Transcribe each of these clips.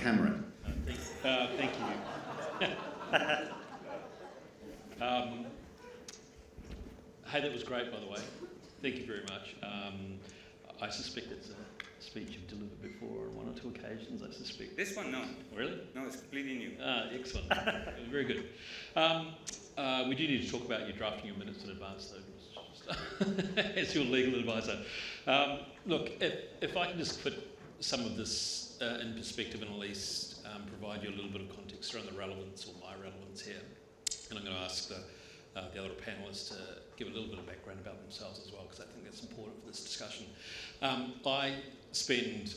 camera. Thank you. Hey, that was great, by the way. Thank you very much. I suspect it's a speech you've delivered before on one or two occasions, I suspect. This one, no. Really? No, it's completely new. Excellent. Very good. We do need to talk about you drafting your minutes in advance, though, as your legal advisor. Look, if I can just put some of this in perspective and at least provide you a little bit of context around the relevance or my relevance here. And I'm going to ask the other panellists to give a little bit of background about themselves as well, because I think that's important for this discussion. I spend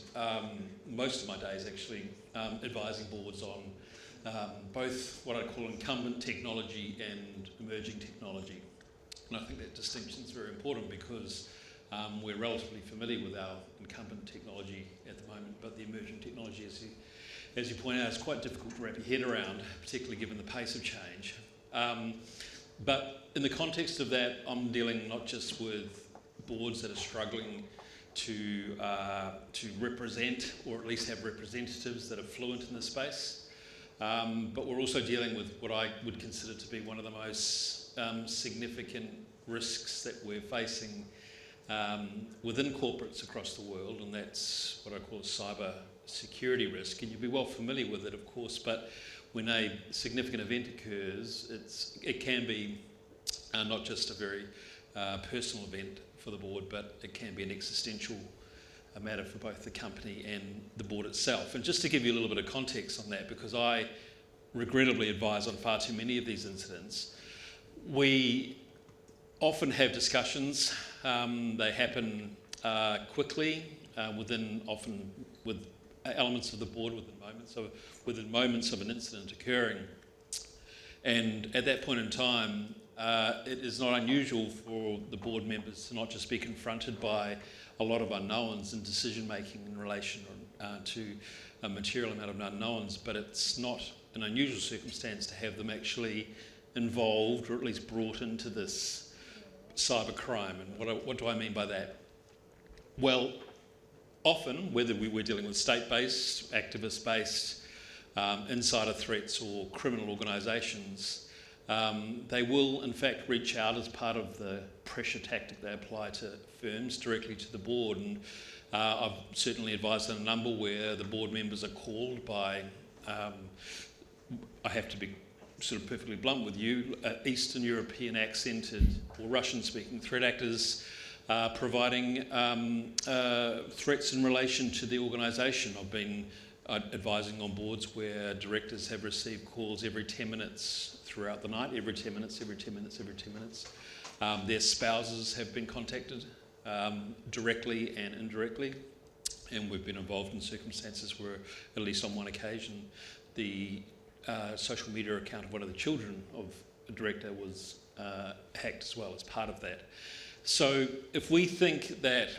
most of my days actually advising boards on both what I call incumbent technology and emerging technology. And I think that distinction is very important because we're relatively familiar with our incumbent technology at the moment, but the emerging technology, as you point out, is quite difficult to wrap your head around, particularly given the pace of change. But in the context of that, I'm dealing not just with boards that are struggling to represent, or at least have representatives that are fluent in the space, but we're also dealing with what I would consider to be one of the most significant risks that we're facing within corporates across the world, and that's what I call a cyber security risk. And you'll be well familiar with it, of course, but when a significant event occurs, it can be not just a very personal event for the board, but it can be an existential matter for both the company and the board itself. And just to give you a little bit of context on that, because I regrettably advise on far too many of these incidents, we often have discussions. They happen quickly, often with elements of the board within moments of an incident occurring. And at that point in time, it is not unusual for the board members to not just be confronted by a lot of unknowns in decision making in relation to a material amount of unknowns, but it's not an unusual circumstance to have them actually involved or at least brought into this cyber crime. And what do I mean by that? Well, often, whether we're dealing with state-based, activist-based, insider threats or criminal organisations, they will in fact reach out as part of the pressure tactic they apply to firms directly to the board. And I've certainly advised on a number where the board members are called by, I have to be sort of perfectly blunt with you, Eastern European accented or Russian speaking threat actors providing threats in relation to the organisation. I've been advising on boards where directors have received calls every 10 minutes throughout the night, every 10 minutes. Their spouses have been contacted directly and indirectly, and we've been involved in circumstances where, at least on one occasion, the social media account of one of the children of a director was hacked as well as part of that. So if we think that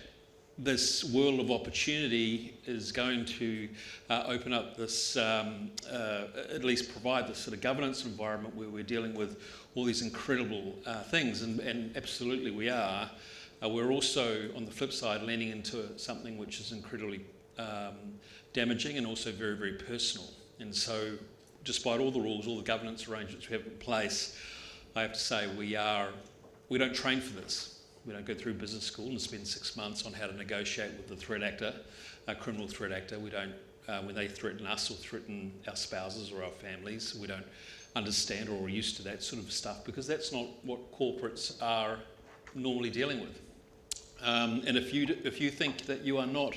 this world of opportunity is going to open up this, at least provide this sort of governance environment where we're dealing with all these incredible things, and absolutely we are, we're also, on the flip side, leaning into something which is incredibly damaging and also very, very personal. And so, despite all the rules, all the governance arrangements we have in place, I have to say we don't train for this. We don't go through business school and spend 6 months on how to negotiate with the threat actor, a criminal threat actor. We don't, when they threaten us or threaten our spouses or our families, we don't understand or are used to that sort of stuff, because that's not what corporates are normally dealing with. And if you think that you are not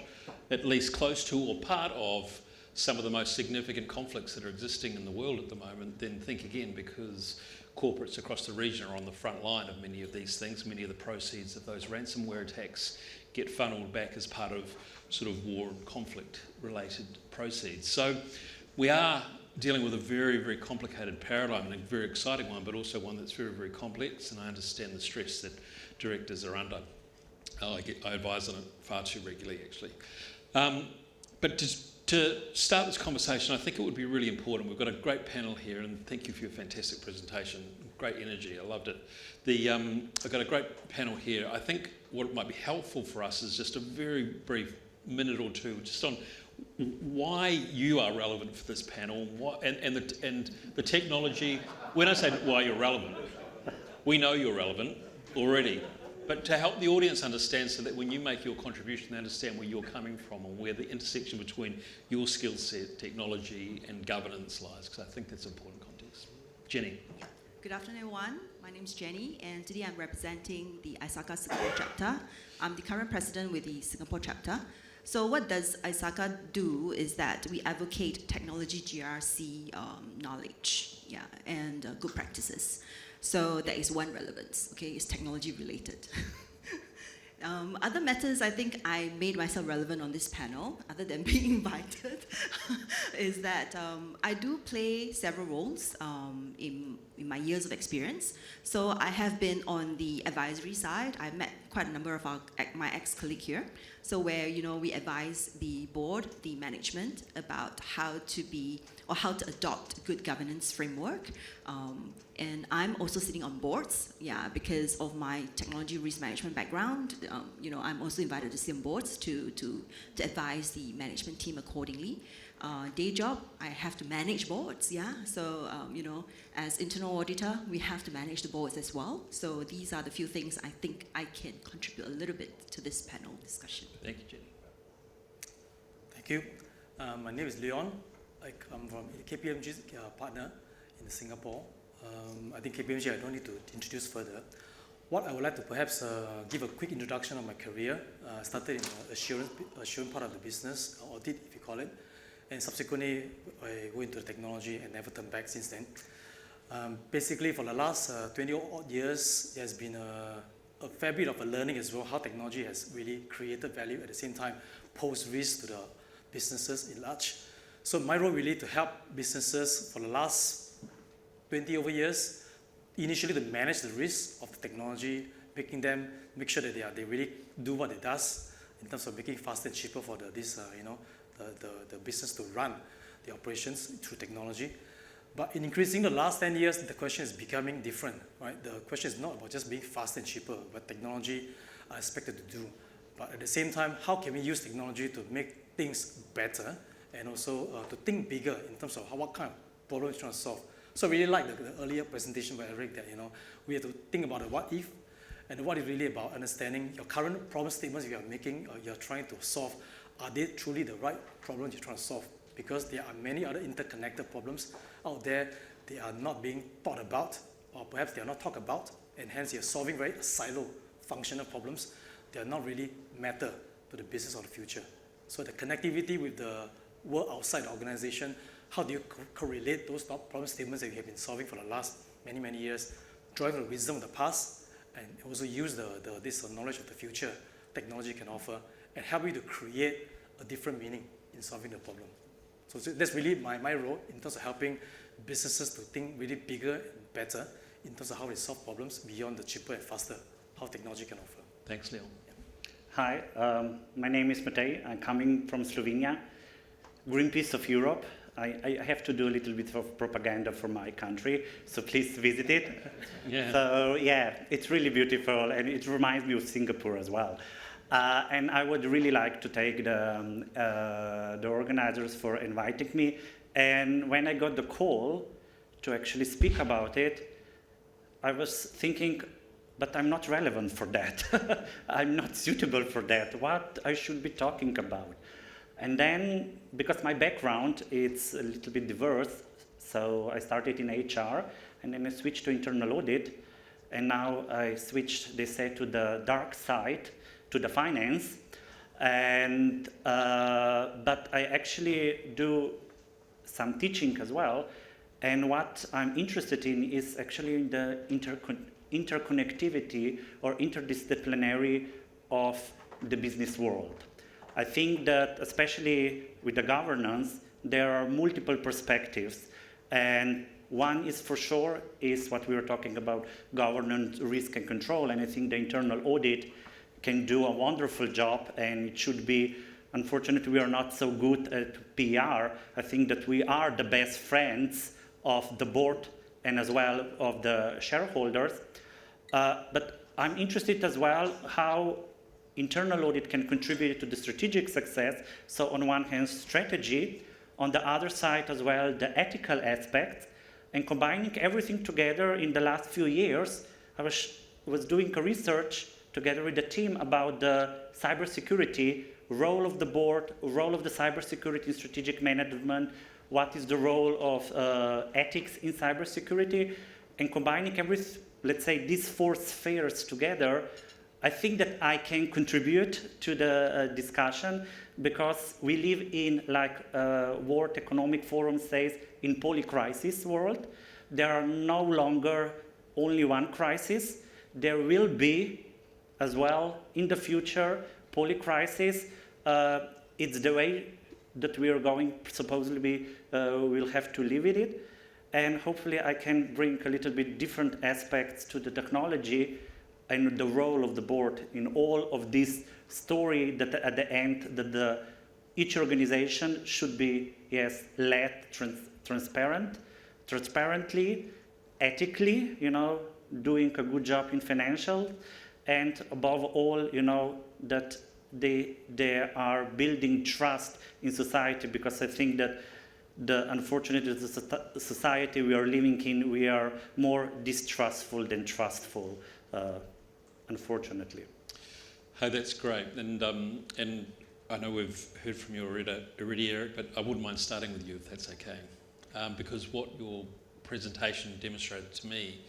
at least close to or part of some of the most significant conflicts that are existing in the world at the moment, then think again, because corporates across the region are on the front line of many of these things. Many of the proceeds of those ransomware attacks get funneled back as part of sort of war and conflict related proceeds. So we are dealing with a very, very complicated paradigm, and a very exciting one, but also one that's very, very complex, and I understand the stress that directors are under. I advise on it far too regularly, actually. But to start this conversation, I think it would be really important. We've got a great panel here, and thank you for your fantastic presentation. Great energy, I loved it. I've got a great panel here. I think what might be helpful for us is just a very brief minute or two just on why you are relevant for this panel, and the technology. When I say why you're relevant, we know you're relevant already, but to help the audience understand, so that when you make your contribution, they understand where you're coming from and where the intersection between your skill set, technology, and governance lies, because I think that's important context. Jenny. Good afternoon, everyone. My name is Jenny, and today I'm representing the ISACA Singapore chapter. I'm the current president with the Singapore chapter. So what does ISACA do is that we advocate technology GRC knowledge, and good practices. So that is one relevance, okay, it's technology related. Other matters, I think I made myself relevant on this panel, other than being invited, is that I do play several roles in my years of experience. So I have been on the advisory side. I've met quite a number of my ex-colleagues here. So where, we advise the board, the management, about how to adopt good governance framework. And I'm also sitting on boards, because of my technology risk management background. I'm also invited to sit on boards to advise the management team accordingly. Day job, I have to manage boards, So, as internal auditor, we have to manage the boards as well. So these are the few things I think I can contribute a little bit to this panel discussion. Thank you, Jenny. Thank you. My name is Leon. I come from KPMG's partner in Singapore. I think KPMG I don't need to introduce further. What I would like to perhaps give a quick introduction of my career. I started in the assurance part of the business, audit if you call it, and subsequently I went into technology and never turned back since then. Basically for the last 20 odd years, there's been a fair bit of a learning as well, how technology has really created value, at the same time posed risk to the businesses in large. So my role really to help businesses for the last 20 over years, initially to manage the risk of the technology, make sure that they really do what it does in terms of making it faster and cheaper for the business to run the operations through technology. But in increasing the last 10 years, the question is becoming different, right? The question is not about just being faster and cheaper, but technology are expected to do. But at the same time, how can we use technology to make things better, and also to think bigger in terms of what kind of problem we're trying to solve. So I really like the earlier presentation by Eric that we have to think about the what if, and the what is really about understanding your current problem statements you are making, you're trying to solve, are they truly the right problems you're trying to solve? Because there are many other interconnected problems out there, they are not being thought about, or perhaps they are not talked about, and hence you're solving very silo functional problems. They are not really matter to the business of the future. So the connectivity with the world outside the organization, how do you correlate those problem statements that you have been solving for the last many, many years, drawing the wisdom of the past, and also use this knowledge of the future technology can offer, and help you to create a different meaning in solving the problem. So that's really my role in terms of helping businesses to think really bigger and better in terms of how they solve problems beyond the cheaper and faster, how technology can offer. Thanks, Leon. Hi, my name is Matej. I'm coming from Slovenia, Greenpeace of Europe. I have to do a little bit of propaganda for my country, so please visit it. Yeah. So yeah, it's really beautiful, and it reminds me of Singapore as well. And I would really like to thank the organizers for inviting me. And when I got the call to actually speak about it, I was thinking, but I'm not relevant for that. I'm not suitable for that. What I should be talking about? And then, because my background is a little bit diverse, so I started in HR, and then I switched to internal audit, and now I switched, they say, to the dark side, to the finance, and but I actually do some teaching as well, and what I'm interested in is actually in the interconnectivity or interdisciplinary of the business world. I think that especially with the governance, there are multiple perspectives, and one is for sure is what we were talking about, governance, risk and control, and I think the internal audit can do a wonderful job, and it should be, unfortunately we are not so good at PR. I think that we are the best friends of the board and as well of the shareholders, but I'm interested as well how internal audit can contribute to the strategic success. So on one hand, strategy, on the other side as well, the ethical aspects, and combining everything together in the last few years, I was doing a research together with the team about the cybersecurity, role of the board, role of the cybersecurity in strategic management, what is the role of ethics in cybersecurity, and combining let's say these four spheres together, I think that I can contribute to the discussion, because we live in, like World Economic Forum says, in polycrisis world. There are no longer only one crisis. There will be as well in the future polycrisis. It's the way that we are going, supposedly we'll have to live with it. And hopefully I can bring a little bit different aspects to the technology and the role of the board in all of this story, that at the end that each organization should be, yes, led transparently, ethically, doing a good job in financial, and above all, that they are building trust in society, because I think that unfortunately, the society we are living in, we are more distrustful than trustful, unfortunately. Hey, that's great. And I know we've heard from you already, Eric, but I wouldn't mind starting with you if that's okay. Because what your presentation demonstrated to me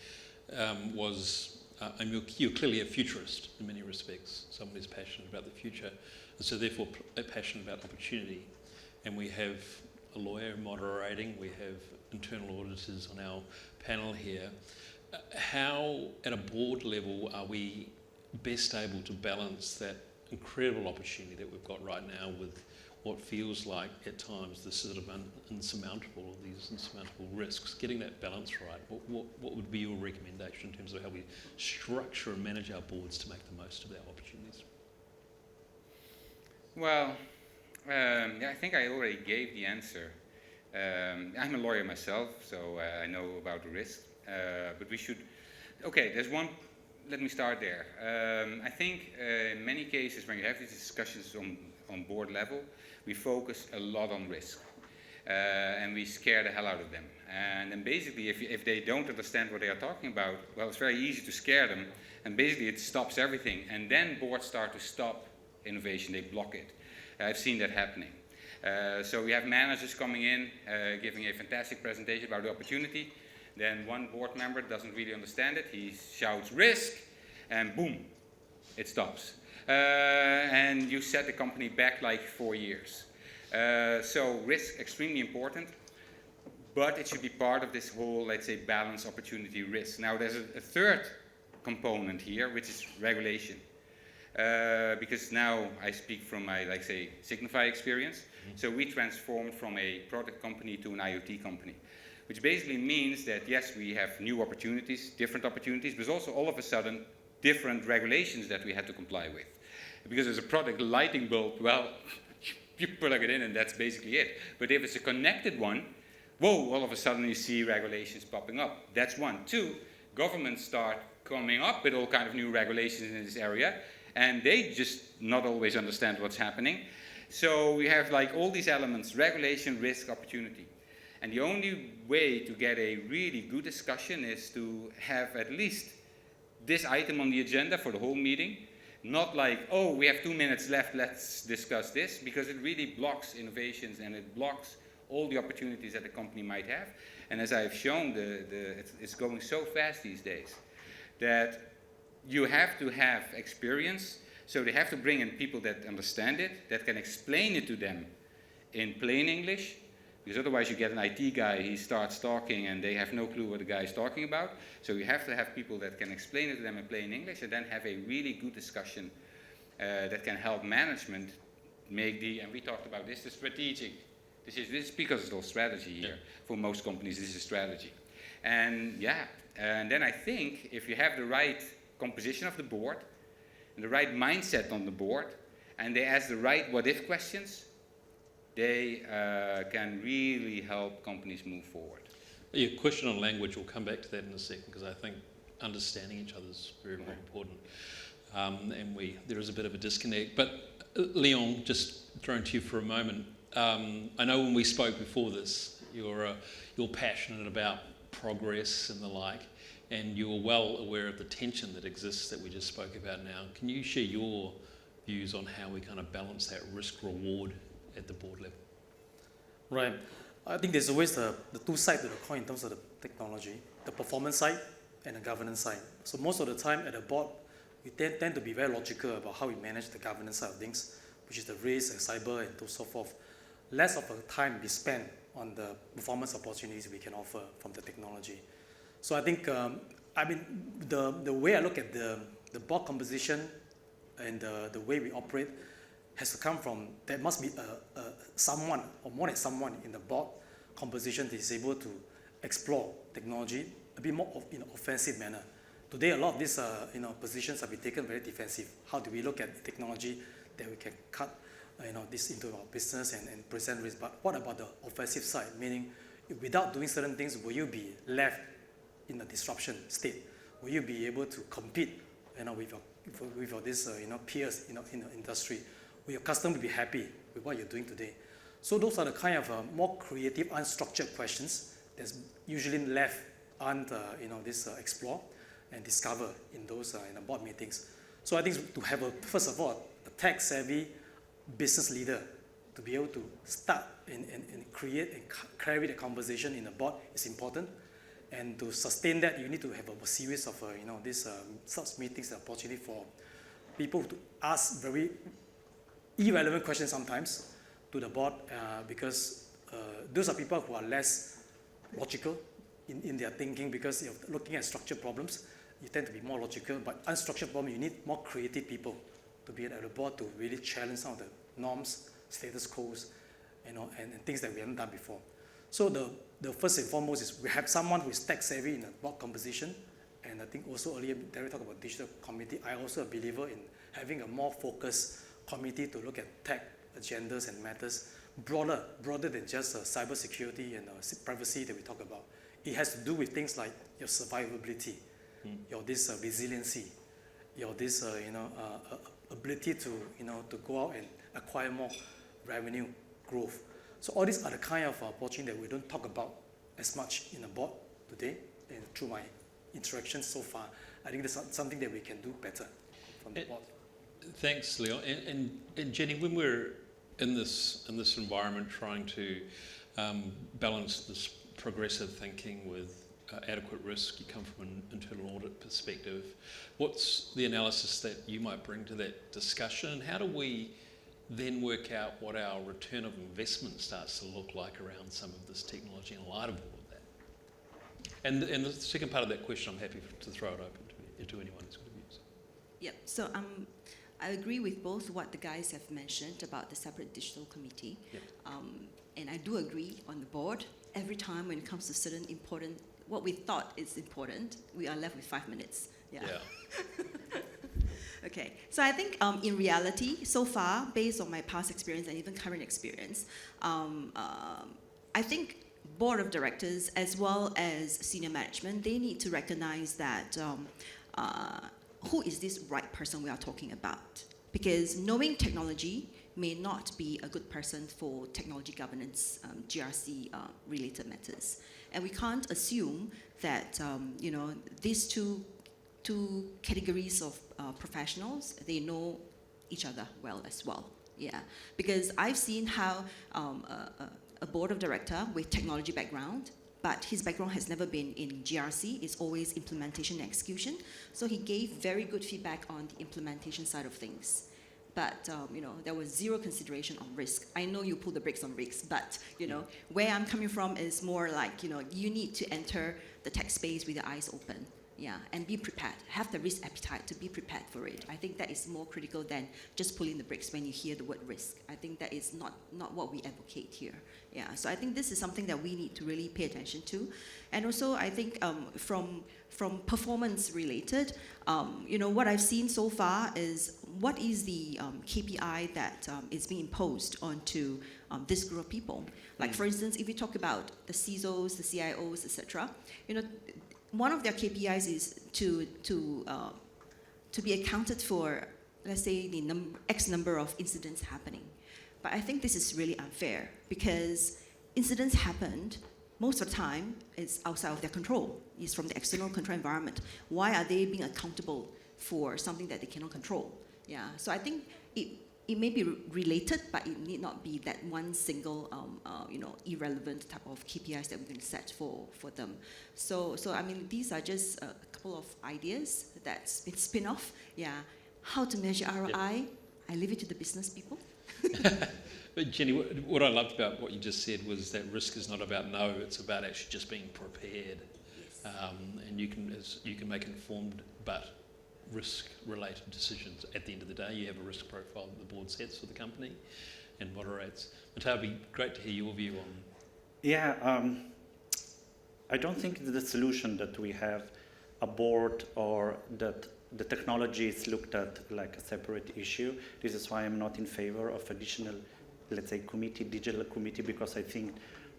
was, you're clearly a futurist in many respects, someone who's passionate about the future, and so therefore passionate about opportunity. And we have a lawyer moderating, we have internal auditors on our panel here. How, at a board level, are we best able to balance that incredible opportunity that we've got right now with what feels like, at times, this sort of insurmountable risks? Getting that balance right, what would be your recommendation in terms of how we structure and manage our boards to make the most of our opportunities? Well, I think I already gave the answer. I'm a lawyer myself, so I know about the risk. But we should, let me start there. I think in many cases when you have these discussions on board level, we focus a lot on risk. And we scare the hell out of them. And then basically if they don't understand what they are talking about, well, it's very easy to scare them. And basically it stops everything. And then boards start to stop innovation, they block it. I've seen that happening. So we have managers coming in, giving a fantastic presentation about the opportunity. Then one board member doesn't really understand it. He shouts risk, and boom, it stops. And you set the company back like 4 years. So risk, extremely important, but it should be part of this whole, let's say, balance opportunity risk. Now there's a third component here, which is regulation. Because now I speak from my, like say, Signify experience. Mm-hmm. So we transformed from a product company to an IoT company, which basically means that yes, we have new opportunities, different opportunities, but also all of a sudden different regulations that we had to comply with. Because as a product lighting bulb, well, you plug it in and that's basically it. But if it's a connected one, whoa, all of a sudden you see regulations popping up. That's one. Two, governments start coming up with all kind of new regulations in this area, and they just not always understand what's happening. So we have like all these elements: regulation, risk, opportunity. And the only way to get a really good discussion is to have at least this item on the agenda for the whole meeting. Not like, oh, we have 2 minutes left, let's discuss this, because it really blocks innovations and it blocks all the opportunities that a company might have. And as I've shown, it's going so fast these days that you have to have experience. So they have to bring in people that understand it, that can explain it to them in plain English. Because otherwise you get an IT guy, he starts talking and they have no clue what the guy is talking about. So you have to have people that can explain it to them in plain English, and then have a really good discussion that can help management make and we talked about this, the strategic. This is because it's all strategy here. Yeah. For most companies, this is strategy. And yeah, and then I think if you have the right composition of the board, and the right mindset on the board, and they ask the right what-if questions, they can really help companies move forward. Your question on language, we'll come back to that in a second, because I think understanding each other is very, very important. and there is a bit of a disconnect. But Leon, just throwing to you for a moment, I know when we spoke before this, you're passionate about progress and the like, and you're well aware of the tension that exists that we just spoke about now. Can you share your views on how we kind of balance that risk-reward at the board level? Right. I think there's always the two sides to the coin in terms of the technology, the performance side and the governance side. So most of the time at the board, we tend to be very logical about how we manage the governance side of things, which is the risk and cyber and so forth. Less of a time be spent on the performance opportunities we can offer from the technology. So I think, the way I look at the board composition and the way we operate has to come from, there must be someone or more than someone in the board composition that is able to explore technology a bit more in an offensive manner. Today, a lot of these positions have been taken very defensive. How do we look at technology that we can cut this into our business and present risk? But what about the offensive side? Meaning, without doing certain things, will you be left in a disruption state? Will you be able to compete with your peers in the industry? Will your customer be happy with what you're doing today? So those are the kind of more creative, unstructured questions that's usually left explore and discover in those in the board meetings. So I think to have first of all, a tech-savvy business leader to be able to start and create and carry the conversation in the board is important. And to sustain that, you need to have a series of these such meetings, the opportunity for people to ask very irrelevant questions sometimes to the board because those are people who are less logical in their thinking, because you're looking at structured problems, you tend to be more logical, but unstructured problems, you need more creative people to be at the board to really challenge some of the norms, status quos, and things that we haven't done before. So the first and foremost is we have someone who is tech savvy in the board composition, and I think also earlier Derek talked about digital committee. I also a believer in having a more focused committee to look at tech agendas and matters broader than just cyber security and privacy that we talk about. It has to do with things like your survivability, your resiliency, your ability to go out and acquire more revenue growth. So all these are the kind of opportunities that we don't talk about as much in the board today, and through my interactions so far, I think there's something that we can do better from the board. Thanks, Leon. And Jenny, when we're in this environment trying to balance this progressive thinking with adequate risk, you come from an internal audit perspective, what's the analysis that you might bring to that discussion, and how do we then work out what our return of investment starts to look like around some of this technology in light of all of that? And the second part of that question, I'm happy to throw it open to anyone who's got views. Yeah, so I agree with both what the guys have mentioned about the separate digital committee. Yep. And I do agree on the board. Every time when it comes to certain important, what we thought is important, we are left with 5 minutes. Yeah. Okay, so I think in reality, so far, based on my past experience and even current experience, I think board of directors as well as senior management, they need to recognize that who is this right person we are talking about? Because knowing technology may not be a good person for technology governance, GRC related matters. And we can't assume that these two categories of professionals, they know each other well as well. Yeah, because I've seen how a board of director with technology background, but his background has never been in GRC, it's always implementation and execution. So he gave very good feedback on the implementation side of things. But there was zero consideration on risk. I know you pull the brakes on risks, but where I'm coming from is more like you need to enter the tech space with your eyes open. Yeah, and be prepared. Have the risk appetite to be prepared for it. I think that is more critical than just pulling the brakes when you hear the word risk. I think that is not what we advocate here. Yeah, so I think this is something that we need to really pay attention to. And also, I think from performance related, what I've seen so far is what is the KPI that is being imposed onto this group of people. Like for instance, if we talk about the CISOs, the CIOs, etc., one of their KPIs is to to be accounted for, let's say, the X number of incidents happening. But I think this is really unfair because incidents happened, most of the time, it's outside of their control. It's from the external control environment. Why are they being accountable for something that they cannot control? Yeah, so I think it may be related, but it need not be that one single, irrelevant type of KPIs that we're going to set for them. So I mean, these are just a couple of ideas that's been spin-off. Yeah, how to measure ROI? Yep. I leave it to the business people. But Jenny, what I loved about what you just said was that risk is not about no, it's about actually just being prepared. Yes. And you can make informed but risk-related decisions. At the end of the day, you have a risk profile that the board sets for the company and moderates. Matteo, it'd be great to hear your view on. Yeah, I don't think it's the solution that we have a board or that the technology is looked at like a separate issue. This is why I'm not in favor of additional, let's say, digital committee, because I think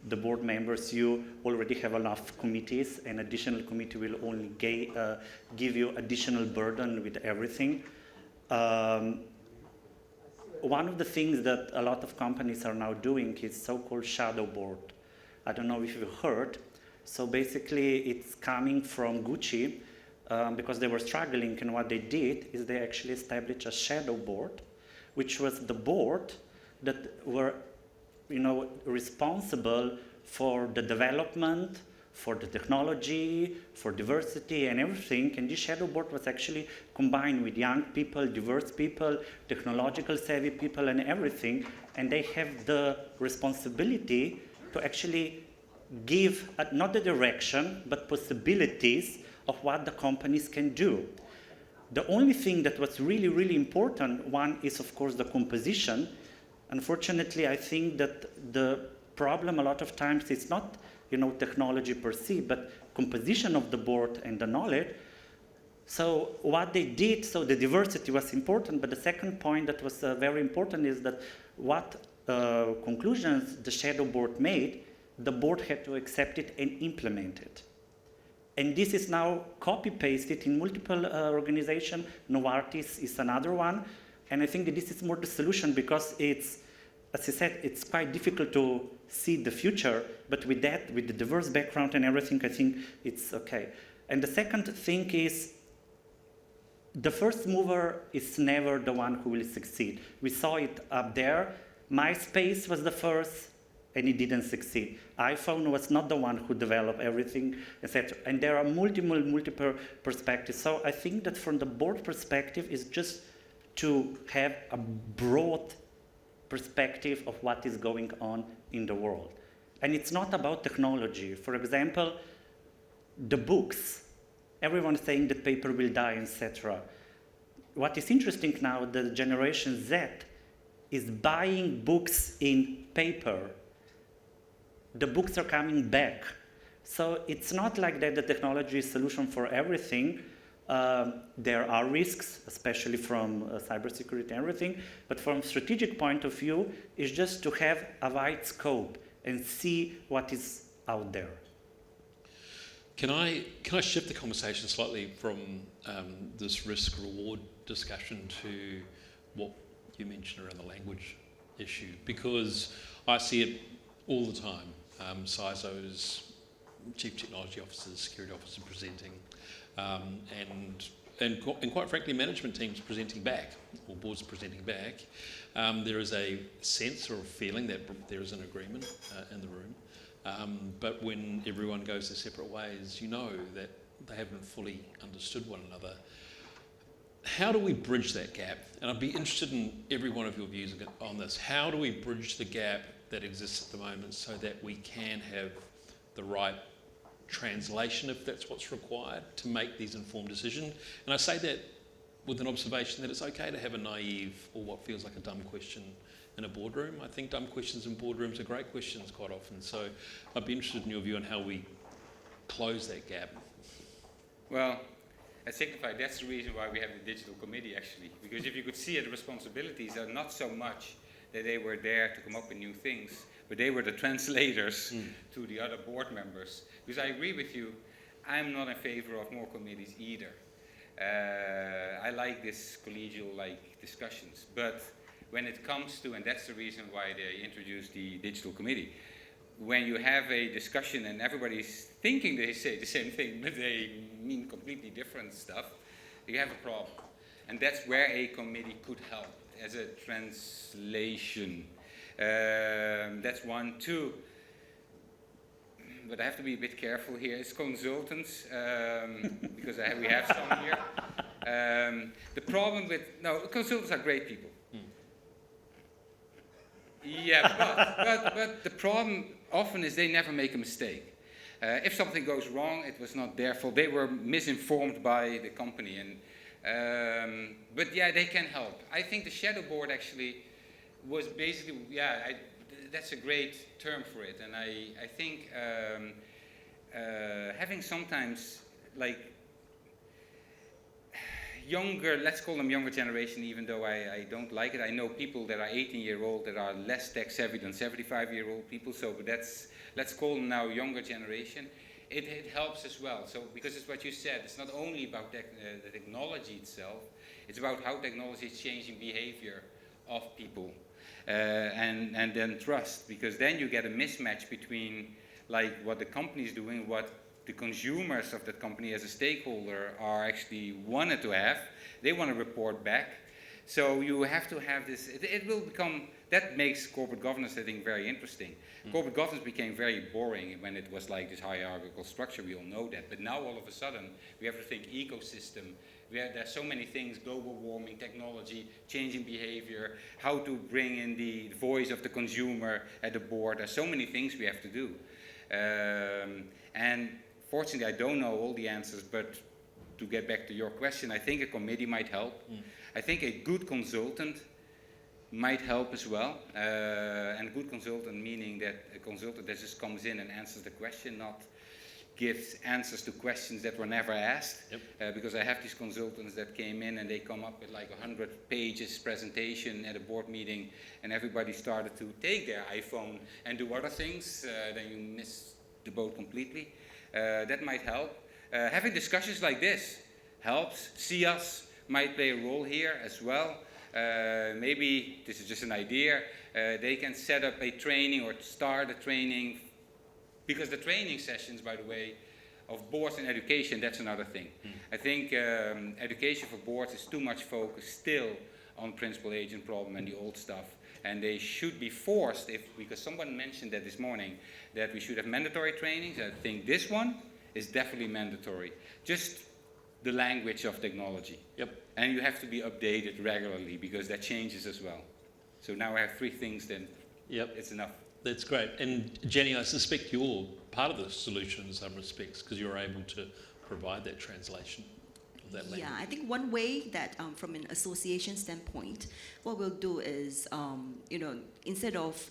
the board members, you already have enough committees, and additional committee will only give you additional burden with everything. One of the things that a lot of companies are now doing is so-called shadow board. I don't know if you've heard. So basically, it's coming from Gucci because they were struggling, and what they did is they actually established a shadow board, which was the board that were responsible for the development, for the technology, for diversity and everything. And this shadow board was actually combined with young people, diverse people, technological savvy people and everything. And they have the responsibility to actually give not the direction, but possibilities of what the companies can do. The only thing that was really, really important, one is of course the composition. Unfortunately, I think that the problem a lot of times is not, technology per se, but composition of the board and the knowledge. So what they did, so the diversity was important, but the second point that was very important is that what conclusions the shadow board made, the board had to accept it and implement it. And this is now copy-pasted in multiple organizations. Novartis is another one. And I think that this is more the solution because it's, as I said, it's quite difficult to see the future, but with that, with the diverse background and everything, I think it's okay. And the second thing is, the first mover is never the one who will succeed. We saw it up there. MySpace was the first, and it didn't succeed. iPhone was not the one who developed everything, etc. And there are multiple perspectives. So I think that from the board perspective, is just to have a broad perspective of what is going on in the world. And it's not about technology. For example, the books. Everyone is saying that paper will die, etc. What is interesting now, the Generation Z is buying books in paper. The books are coming back. So it's not like that the technology is a solution for everything. There are risks, especially from cybersecurity and everything, but from a strategic point of view, it's just to have a wide scope and see what is out there. Can I shift the conversation slightly from this risk-reward discussion to what you mentioned around the language issue? Because I see it all the time. CISOs, chief technology officers, security officers presenting, and quite frankly, management teams presenting back, or boards presenting back. There is a sense or a feeling that there is an agreement in the room, but when everyone goes their separate ways, you know that they haven't fully understood one another. How do we bridge that gap? And I'd be interested in every one of your views on this. How do we bridge the gap that exists at the moment so that we can have the right translation, if that's what's required, to make these informed decisions? And I say that with an observation that it's okay to have a naive or what feels like a dumb question in a boardroom. I think dumb questions in boardrooms are great questions quite often. So I'd be interested in your view on how we close that gap. Well, at Signify, that's the reason why we have the digital committee, actually. Because if you could see it, the responsibilities are not so much that they were there to come up with new things, but they were the translators to the other board members. Because I agree with you, I'm not in favor of more committees either. I like this collegial discussions, but when it comes to, and that's the reason why they introduced the digital committee, when you have a discussion and everybody's thinking they say the same thing, but they mean completely different stuff, you have a problem. And that's where a committee could help as a translation. That's one. Two, but I have to be a bit careful here, is consultants, because we have some here. The problem with, no, consultants are great people. Yeah, but the problem often is they never make a mistake. If something goes wrong, it was not their fault. They were misinformed by the company. But yeah, they can help. I think the shadow board actually was basically, that's a great term for it. And I think having sometimes younger, let's call them younger generation, even though I don't like it. I know people that are 18-year-old that are less tech savvy than 75-year-old people, so let's call them now younger generation. It helps as well. So because it's what you said, it's not only about the technology itself, it's about how technology is changing behavior of people, and then trust, because then you get a mismatch between what the company is doing, what the consumers of that company as a stakeholder are actually wanted to have. They want to report back. So you have to have this, it will become, that makes corporate governance, I think, very interesting. Corporate governance became very boring when it was like this hierarchical structure, we all know that. But now all of a sudden, we have to think ecosystem. There's so many things, global warming, technology, changing behavior, how to bring in the voice of the consumer at the board. There's so many things we have to do. And fortunately, I don't know all the answers, but to get back to your question, I think a committee might help. I think a good consultant might help as well. And a good consultant meaning that a consultant that just comes in and answers the question, not gives answers to questions that were never asked. Yep. Because I have these consultants that came in and they come up with 100 pages presentation at a board meeting, and everybody started to take their iPhone and do other things. Then you miss the boat completely. That might help. Having discussions like this helps. SIAS might play a role here as well. Maybe, this is just an idea, they can set up a training or start a training, because the training sessions, by the way, of boards and education, that's another thing. I think education for boards is too much focus still on principal agent problem and the old stuff. And they should be forced, because someone mentioned that this morning, that we should have mandatory trainings. I think this one is definitely mandatory. Just the language of technology. Yep. And you have to be updated regularly, because that changes as well. So now I have 3 things, then it's enough. That's great. And Jenny, I suspect you're part of the solution in some respects, because you're able to provide that translation of that language. Yeah, I think one way that from an association standpoint, what we'll do is, instead of,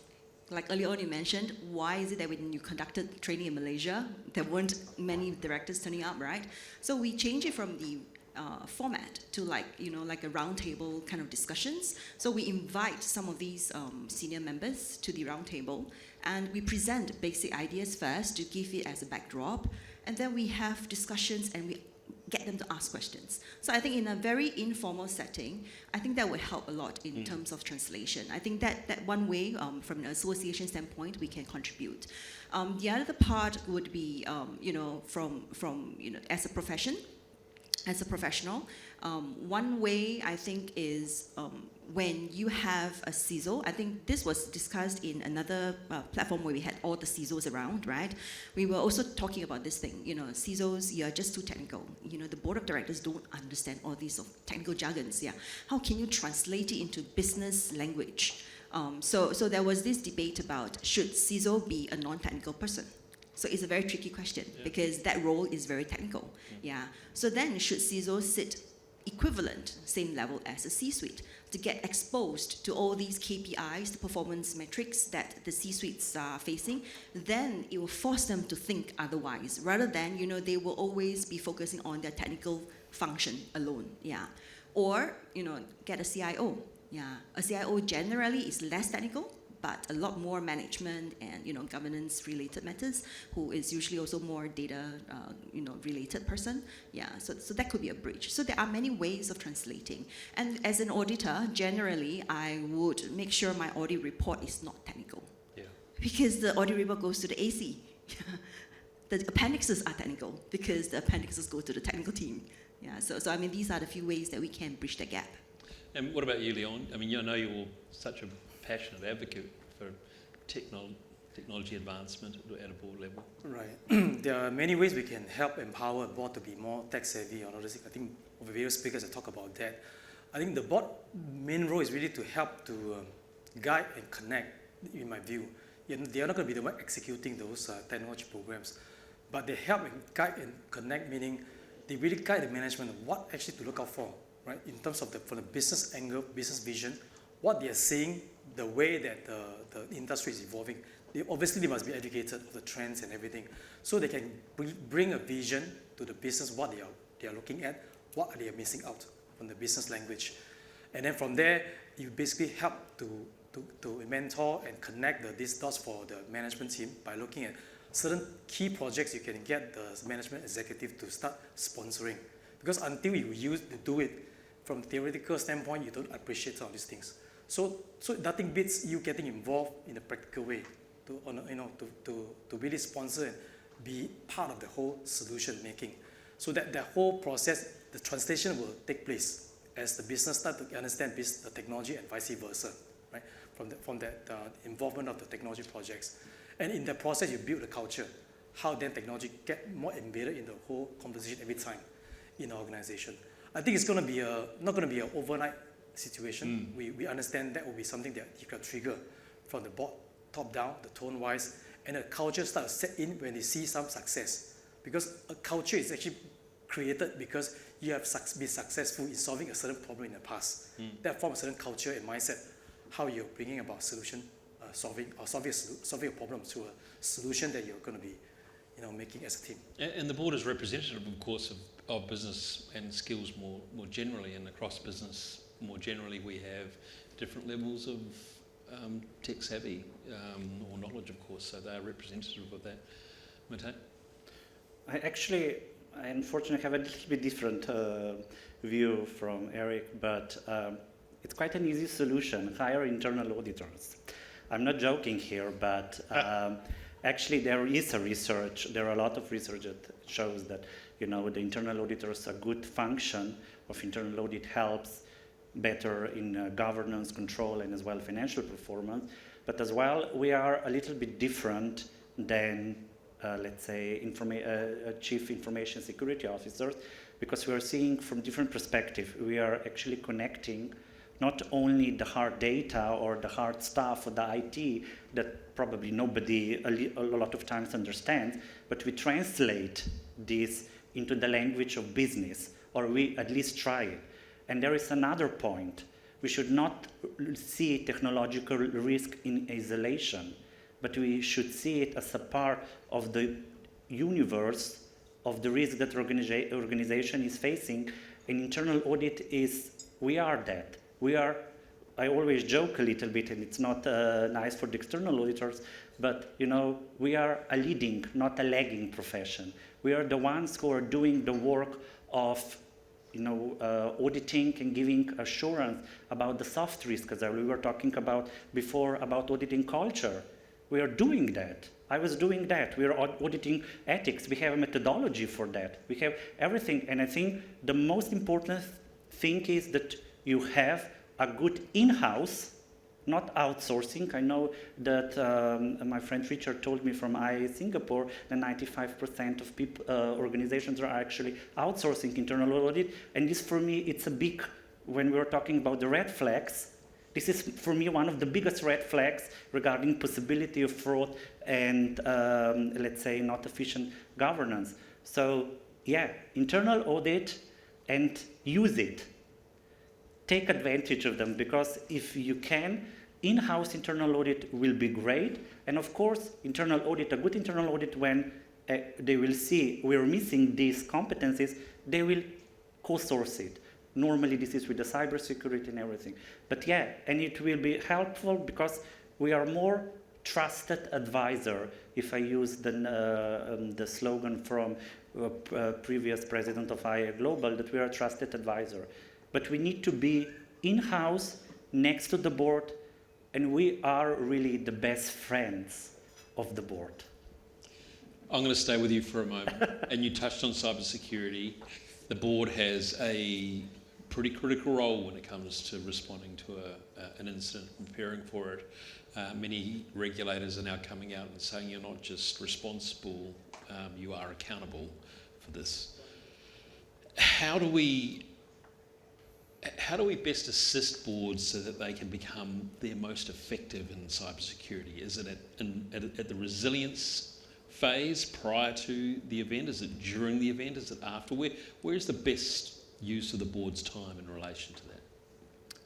like earlier on you mentioned, why is it that when you conducted training in Malaysia, there weren't many directors turning up, right? So we change it from the format to like a roundtable kind of discussions. So we invite some of these senior members to the roundtable, and we present basic ideas first to give it as a backdrop, and then we have discussions and we get them to ask questions. So I think in a very informal setting, I think that would help a lot in terms of translation. I think that one way, from an association standpoint, we can contribute. The other part would be, from as a profession, as a professional, one way I think is when you have a CISO. I think this was discussed in another platform where we had all the CISOs around, right? We were also talking about this thing, CISOs, you're just too technical. The board of directors don't understand all these technical jargons, yeah. How can you translate it into business language? So there was this debate about, should CISO be a non-technical person? So it's a very tricky question, because that role is very technical. Yeah. So then should CISO sit equivalent, same level as a C-suite, to get exposed to all these KPIs, the performance metrics that the C-suites are facing? Then it will force them to think otherwise, rather than, they will always be focusing on their technical function alone. Yeah. Or, get a CIO. Yeah. A CIO generally is less technical, but a lot more management and governance related matters, who is usually also more data related person. Yeah, so that could be a bridge. So there are many ways of translating. And as an auditor, generally, I would make sure my audit report is not technical. Yeah. Because the audit report goes to the AC. The appendixes are technical because the appendixes go to the technical team. Yeah, so I mean, these are the few ways that we can bridge the gap. And what about you, Leon? I mean, I know you're such a passionate advocate for technology advancement at a board level. Right. There are many ways we can help empower a board to be more tech savvy. I think over various speakers have talked about that. I think the board main role is really to help to guide and connect, in my view. They are not going to be the one executing those technology programs, but they help and guide and connect, meaning they really guide the management of what actually to look out for, right? In terms of from the business angle, business vision, what they are seeing, the way that the industry is evolving. They must be educated of the trends and everything, so they can bring a vision to the business, what they are looking at, what they are missing out from the business language. And then from there, you basically help to mentor and connect these dots for the management team by looking at certain key projects you can get the management executive to start sponsoring. Because until you do it from a theoretical standpoint, you don't appreciate some of these things. So nothing beats you getting involved in a practical way to really sponsor and be part of the whole solution making. So that the whole process, the translation will take place as the business start to understand the technology and vice versa, right? From that involvement of the technology projects. And in that process, you build a culture. How then technology get more embedded in the whole conversation every time in the organization. I think it's going to be not going to be an overnight situation. We understand that will be something that you can trigger from the board, top down, the tone wise, and the culture starts to set in when they see some success. Because a culture is actually created because you have been successful in solving a certain problem in the past. That forms a certain culture and mindset, how you're bringing about solution solving a problem to a solution that you're going to be making as a team. And the board is representative, of course, of business and skills more generally, and across business more generally we have different levels of tech savvy or knowledge, of course, so they are representative of that. Mate? I unfortunately have a little bit different view from Eric, but it's quite an easy solution: hire internal auditors. I'm not joking here, but actually there is there are a lot of research that shows that the internal auditors, a good function of internal audit helps better in governance, control, and as well financial performance. But as well, we are a little bit different than let's say chief information security officers, because we are seeing from different perspectives. We are actually connecting not only the hard data or the hard stuff or the IT that probably nobody a lot of times understands, but we translate this into the language of business, or we at least try it. And there is another point. We should not see technological risk in isolation, but we should see it as a part of the universe of the risk that organization is facing. An internal audit we are that. I always joke a little bit, and it's not nice for the external auditors, but we are a leading, not a lagging profession. We are the ones who are doing the work of auditing and giving assurance about the soft risk, as we were talking about before about auditing culture. We are doing that. I was doing that. We are auditing ethics. We have a methodology for that. We have everything. And I think the most important thing is that you have a good in-house, not outsourcing. I know that my friend Richard told me from IIA Singapore that 95% of organizations are actually outsourcing internal audit. And this, for me, it's a big, when we're talking about the red flags, this is, for me, one of the biggest red flags regarding possibility of fraud and, let's say, not efficient governance. So, yeah, internal audit and use it. Take advantage of them, because if you can, in-house internal audit will be great. And of course, internal audit, a good internal audit, when they will see we're missing these competencies, they will co-source it. Normally this is with the cybersecurity and everything. But yeah, and it will be helpful because We are more trusted advisor, if I use the slogan from previous president of IA Global, that we are a trusted advisor. But we need to be in-house, next to the board, and we are really the best friends of the board. I'm going to stay with you for a moment. And you touched on cybersecurity. The board has a pretty critical role when it comes to responding to an incident, preparing for it. Many regulators are now coming out and saying you're not just responsible, you are accountable for this. How do we best assist boards so that they can become their most effective in cybersecurity? Is it at the resilience phase prior to the event? Is it during the event? Is it after? Where's the best use of the board's time in relation to that?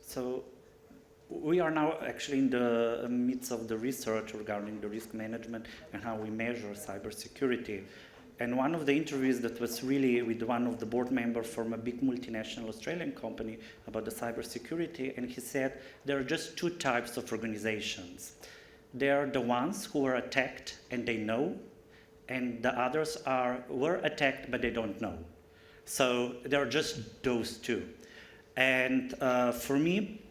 So we are now actually in the midst of the research regarding the risk management and how we measure cybersecurity. And one of the interviews that was really with one of the board members from a big multinational Australian company about the cybersecurity, and he said there are just two types of organizations. There are the ones who were attacked and they know, and the others were attacked but they don't know. So there are just those two. And for me,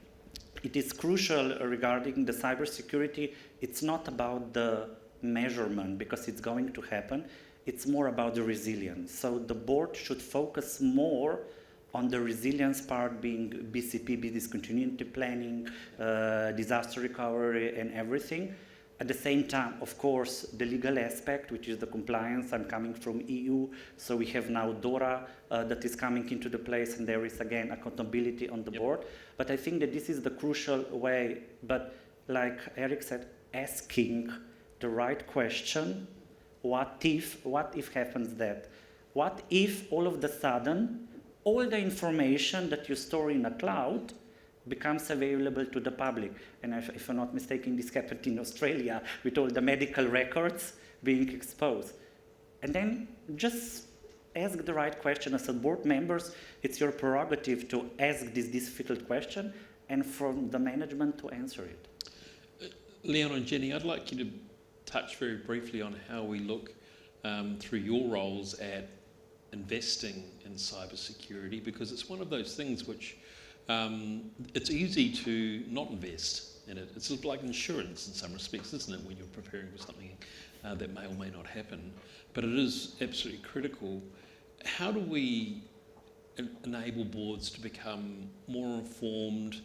it is crucial regarding the cybersecurity. It's not about the measurement because it's going to happen. It's more about the resilience. So the board should focus more on the resilience part, being BCP, business continuity planning, disaster recovery, and everything. At the same time, of course, the legal aspect, which is the compliance. I'm coming from EU, so we have now DORA that is coming into the place, and there is, again, accountability on the board. But I think that this is the crucial way. But like Eric said, asking the right question, what if happens that? What if all of a sudden, all the information that you store in a cloud becomes available to the public? And if I'm not mistaken, this happened in Australia with all the medical records being exposed. And then just ask the right question. As a board members, it's your prerogative to ask this difficult question and from the management to answer it. Leon and Jenny, I'd like you to touch very briefly on how we look through your roles at investing in cybersecurity, because it's one of those things which it's easy to not invest in it. It's sort of like insurance in some respects, isn't it, when you're preparing for something that may or may not happen. But it is absolutely critical. How do we enable boards to become more informed,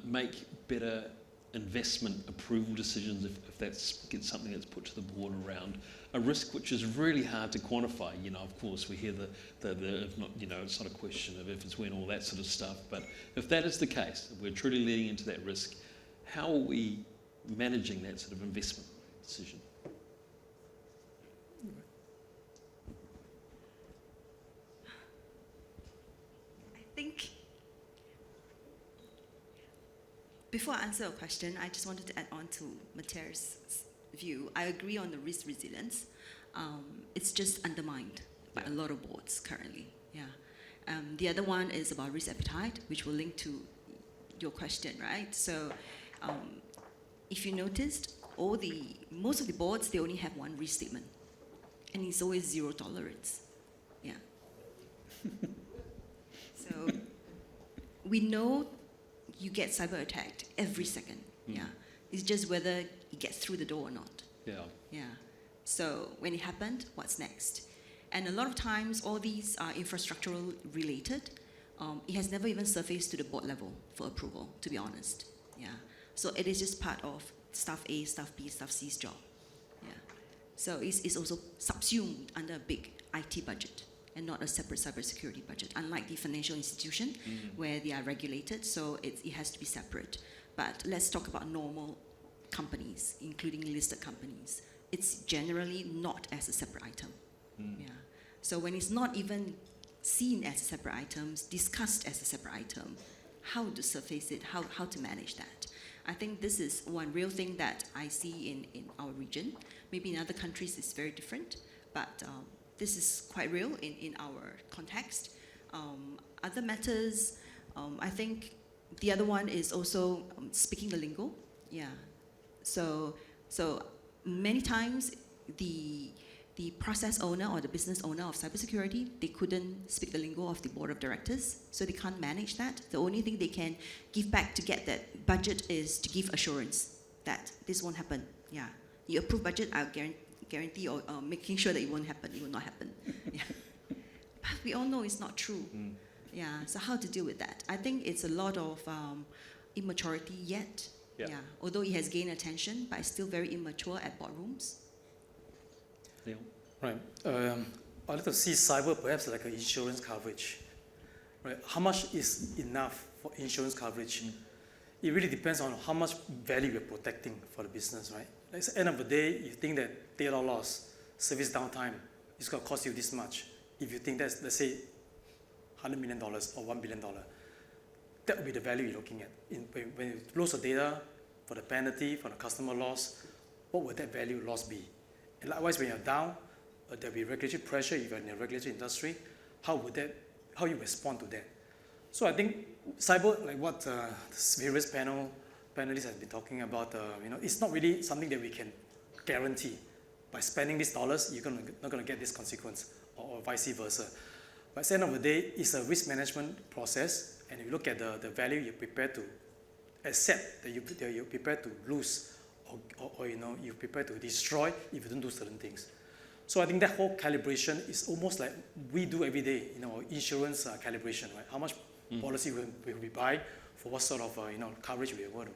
make better investment approval decisions if that's something that's put to the board around a risk which is really hard to quantify? You know, of course, we hear the if not, you know, it's not a question of if it's when, all that sort of stuff. But if that is the case, if we're truly leading into that risk, how are we managing that sort of investment decision? I think before I answer your question, I just wanted to add on to Matthias' view. I agree on the risk resilience. It's just undermined by a lot of boards currently. Yeah. The other one is about risk appetite, which will link to your question, right? So, if you noticed, most of the boards, they only have one risk statement, and it's always 0 tolerance. Yeah. So we know you get cyber attacked every second. Yeah. It's just whether it gets through the door or not. Yeah. Yeah. So when it happened, what's next? And a lot of times, all these are infrastructural related. It has never even surfaced to the board level for approval, to be honest. Yeah. So it is just part of staff A, staff B, staff C's job. Yeah. So it's also subsumed under a big IT budget and not a separate cybersecurity budget, unlike the financial institution where they are regulated, so it has to be separate. But let's talk about normal companies, including listed companies. It's generally not as a separate item. Yeah. So when it's not even seen as a separate item, discussed as a separate item, how to surface it, how to manage that. I think this is one real thing that I see in our region. Maybe in other countries it's very different, but this is quite real in our context. Other matters, I think the other one is also speaking the lingo. Yeah. So many times the process owner or the business owner of cybersecurity, they couldn't speak the lingo of the board of directors, so they can't manage that. The only thing they can give back to get that budget is to give assurance that this won't happen. Yeah, you approve budget, I'll guarantee or making sure that it won't happen. It will not happen. Yeah. But we all know it's not true. Yeah. So how to deal with that? I think it's a lot of immaturity yet. Yeah. Yeah. Although it has gained attention, but it's still very immature at boardrooms. Neil? Right. I'd like to see cyber perhaps like an insurance coverage. Right. How much is enough for insurance coverage? It really depends on how much value you're protecting for the business, right? Like at the end of the day, you think that data loss, service downtime, it's going to cost you this much. If you think that's, let's say, $100 million or $1 billion, that will be the value you're looking at. When you lose the data for the penalty, for the customer loss, what would that value loss be? And likewise, when you're down, there'll be regulatory pressure if you're in a regulatory industry. How you respond to that? So I think cyber, like what various panelists have been talking about, it's not really something that we can guarantee. By spending these dollars, you're not going to get this consequence, or vice versa. But at the end of the day, it's a risk management process, and if you look at the value you're prepared to accept, that you're prepared to lose, or you're prepared to destroy if you don't do certain things. So I think that whole calibration is almost like we do every day, insurance calibration, right? How much policy will we buy for what sort of coverage we want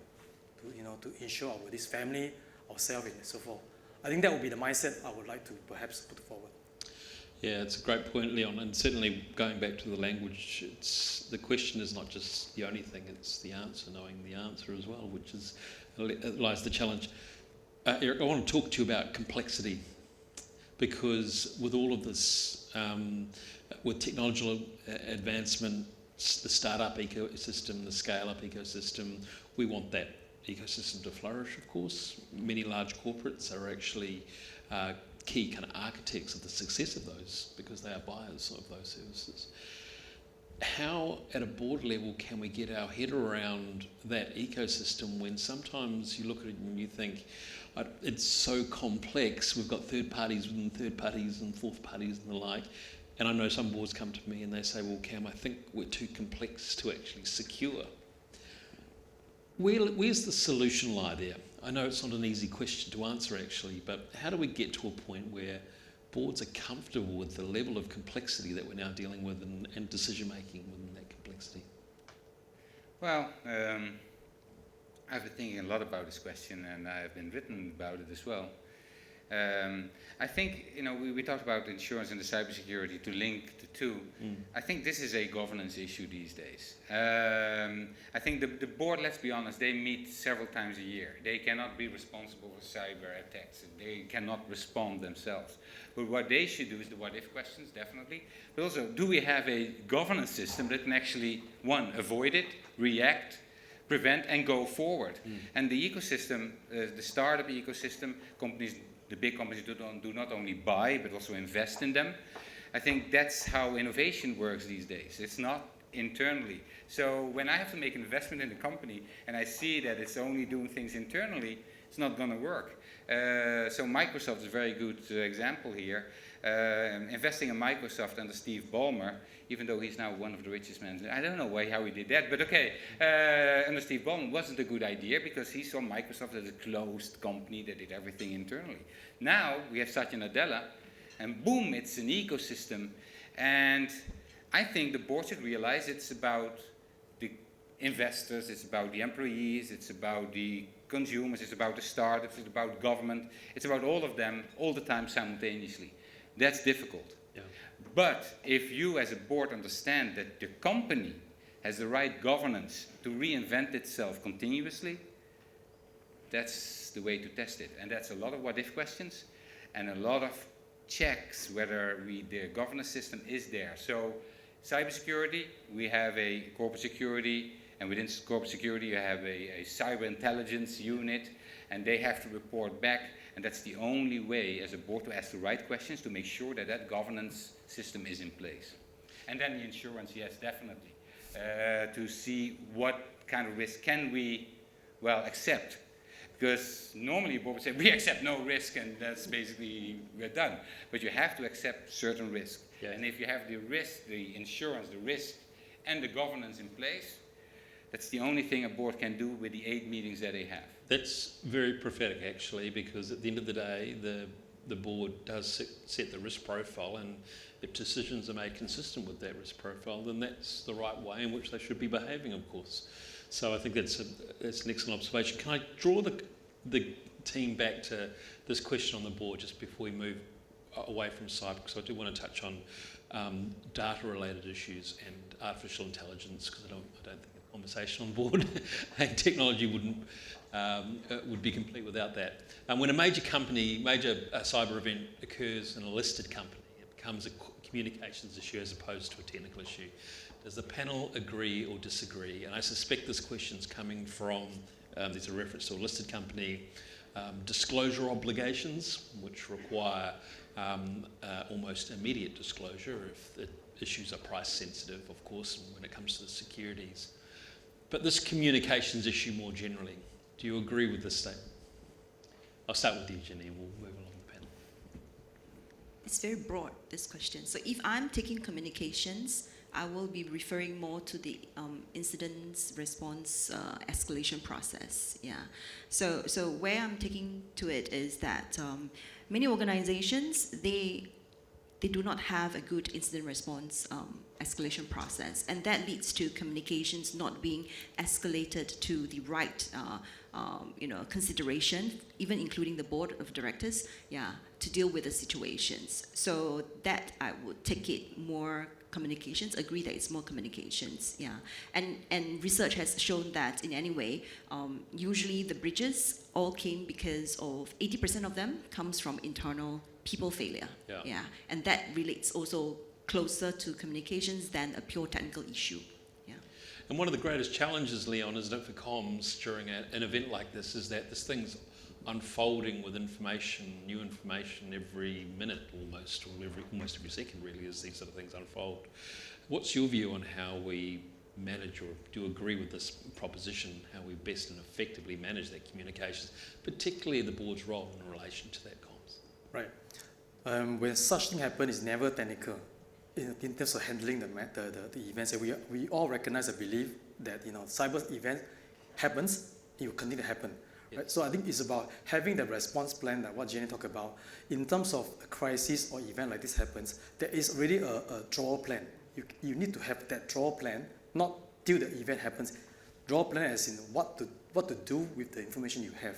to insure this family, ourselves, and so forth. I think that would be the mindset I would like to perhaps put forward. Yeah, it's a great point, Leon, and certainly going back to the language, the question is not just the only thing, it's the answer, knowing the answer as well, which lies the challenge. Eric, I want to talk to you about complexity, because with all of this, with technological advancement, the startup ecosystem, the scale-up ecosystem, we want that ecosystem to flourish, of course. Many large corporates are actually key kind of architects of the success of those, because they are buyers of those services. How, at a board level, can we get our head around that ecosystem when sometimes you look at it and you think, it's so complex, we've got third parties within third parties and fourth parties and the like, and I know some boards come to me and they say, well, Cam, I think we're too complex to actually secure. Where's the solution lie there? I know it's not an easy question to answer actually, but how do we get to a point where boards are comfortable with the level of complexity that we're now dealing with and decision making within that complexity? Well, I've been thinking a lot about this question, and I've been written about it as well. I think, we talked about insurance and the cybersecurity to link the two. I think this is a governance issue these days. I think the board, let's be honest, they meet several times a year. They cannot be responsible for cyber attacks. They cannot respond themselves. But what they should do is the what-if questions, definitely. But also, do we have a governance system that can actually, one, avoid it, react, prevent, and go forward? And the ecosystem, the startup ecosystem, the big companies do not only buy, but also invest in them. I think that's how innovation works these days. It's not internally. So when I have to make an investment in a company and I see that it's only doing things internally, it's not going to work. So Microsoft is a very good example here. Investing in Microsoft under Steve Ballmer, even though he's now one of the richest men. I don't know how he did that, but okay. Under Steve Ballmer wasn't a good idea because he saw Microsoft as a closed company that did everything internally. Now we have Satya Nadella, and boom, it's an ecosystem. And I think the board should realize it's about the investors, it's about the employees, it's about the consumers, it's about the startups, it's about government, it's about all of them all the time simultaneously. That's difficult. Yeah. But if you as a board understand that the company has the right governance to reinvent itself continuously, that's the way to test it. And that's a lot of what-if questions and a lot of checks whether the governance system is there. So cybersecurity, we have a corporate security, and within corporate security you have a cyber intelligence unit, and they have to report back. And that's the only way as a board to ask the right questions to make sure that that governance system is in place. And then the insurance, yes, definitely. To see what kind of risk can we, accept. Because normally a board would say, we accept no risk, and that's basically, we're done. But you have to accept certain risk. Yeah. And if you have the risk, the insurance, the risk, and the governance in place, that's the only thing a board can do with the 8 meetings that they have. That's very prophetic, actually, because at the end of the day, the board does set the risk profile, and if decisions are made consistent with that risk profile, then that's the right way in which they should be behaving, of course. So I think that's an excellent observation. Can I draw the team back to this question on the board just before we move away from cyber, because I do want to touch on data-related issues and artificial intelligence, because I don't think a conversation on board and technology would be complete without that. When a major cyber event occurs in a listed company, it becomes a communications issue as opposed to a technical issue. Does the panel agree or disagree? And I suspect this question's coming from, there's a reference to a listed company, disclosure obligations, which require almost immediate disclosure if the issues are price sensitive, of course, when it comes to the securities. But this communications issue more generally, do you agree with this statement? I'll start with you, Jenny, and we'll move along the panel. It's very broad, this question. So if I'm taking communications, I will be referring more to the incidents response escalation process. Yeah. So where I'm taking to it is that many organizations, they do not have a good incident response escalation process, and that leads to communications not being escalated to the right consideration, even including the board of directors, to deal with the situations. So that I would take it more communications, agree that it's more communications, and research has shown that in any way, usually the breaches all came because of 80% of them comes from internal people failure, and that relates also closer to communications than a pure technical issue. And one of the greatest challenges, Leon, isn't it, for comms during an event like this, is that this thing's unfolding with information, new information every minute almost, or almost every second really, as these sort of things unfold. What's your view on how we manage, or do you agree with this proposition, how we best and effectively manage that communications, particularly the board's role in relation to that comms? Right. When such thing happens, it's never technical. In terms of handling the events, we all recognize and believe that cyber event happens, it will continue to happen. Yeah. Right? So I think it's about having the response plan, like what Jenny talked about. In terms of a crisis or event like this happens, there is already a draw plan. You need to have that draw plan, not till the event happens. Draw plan as in what to do with the information you have.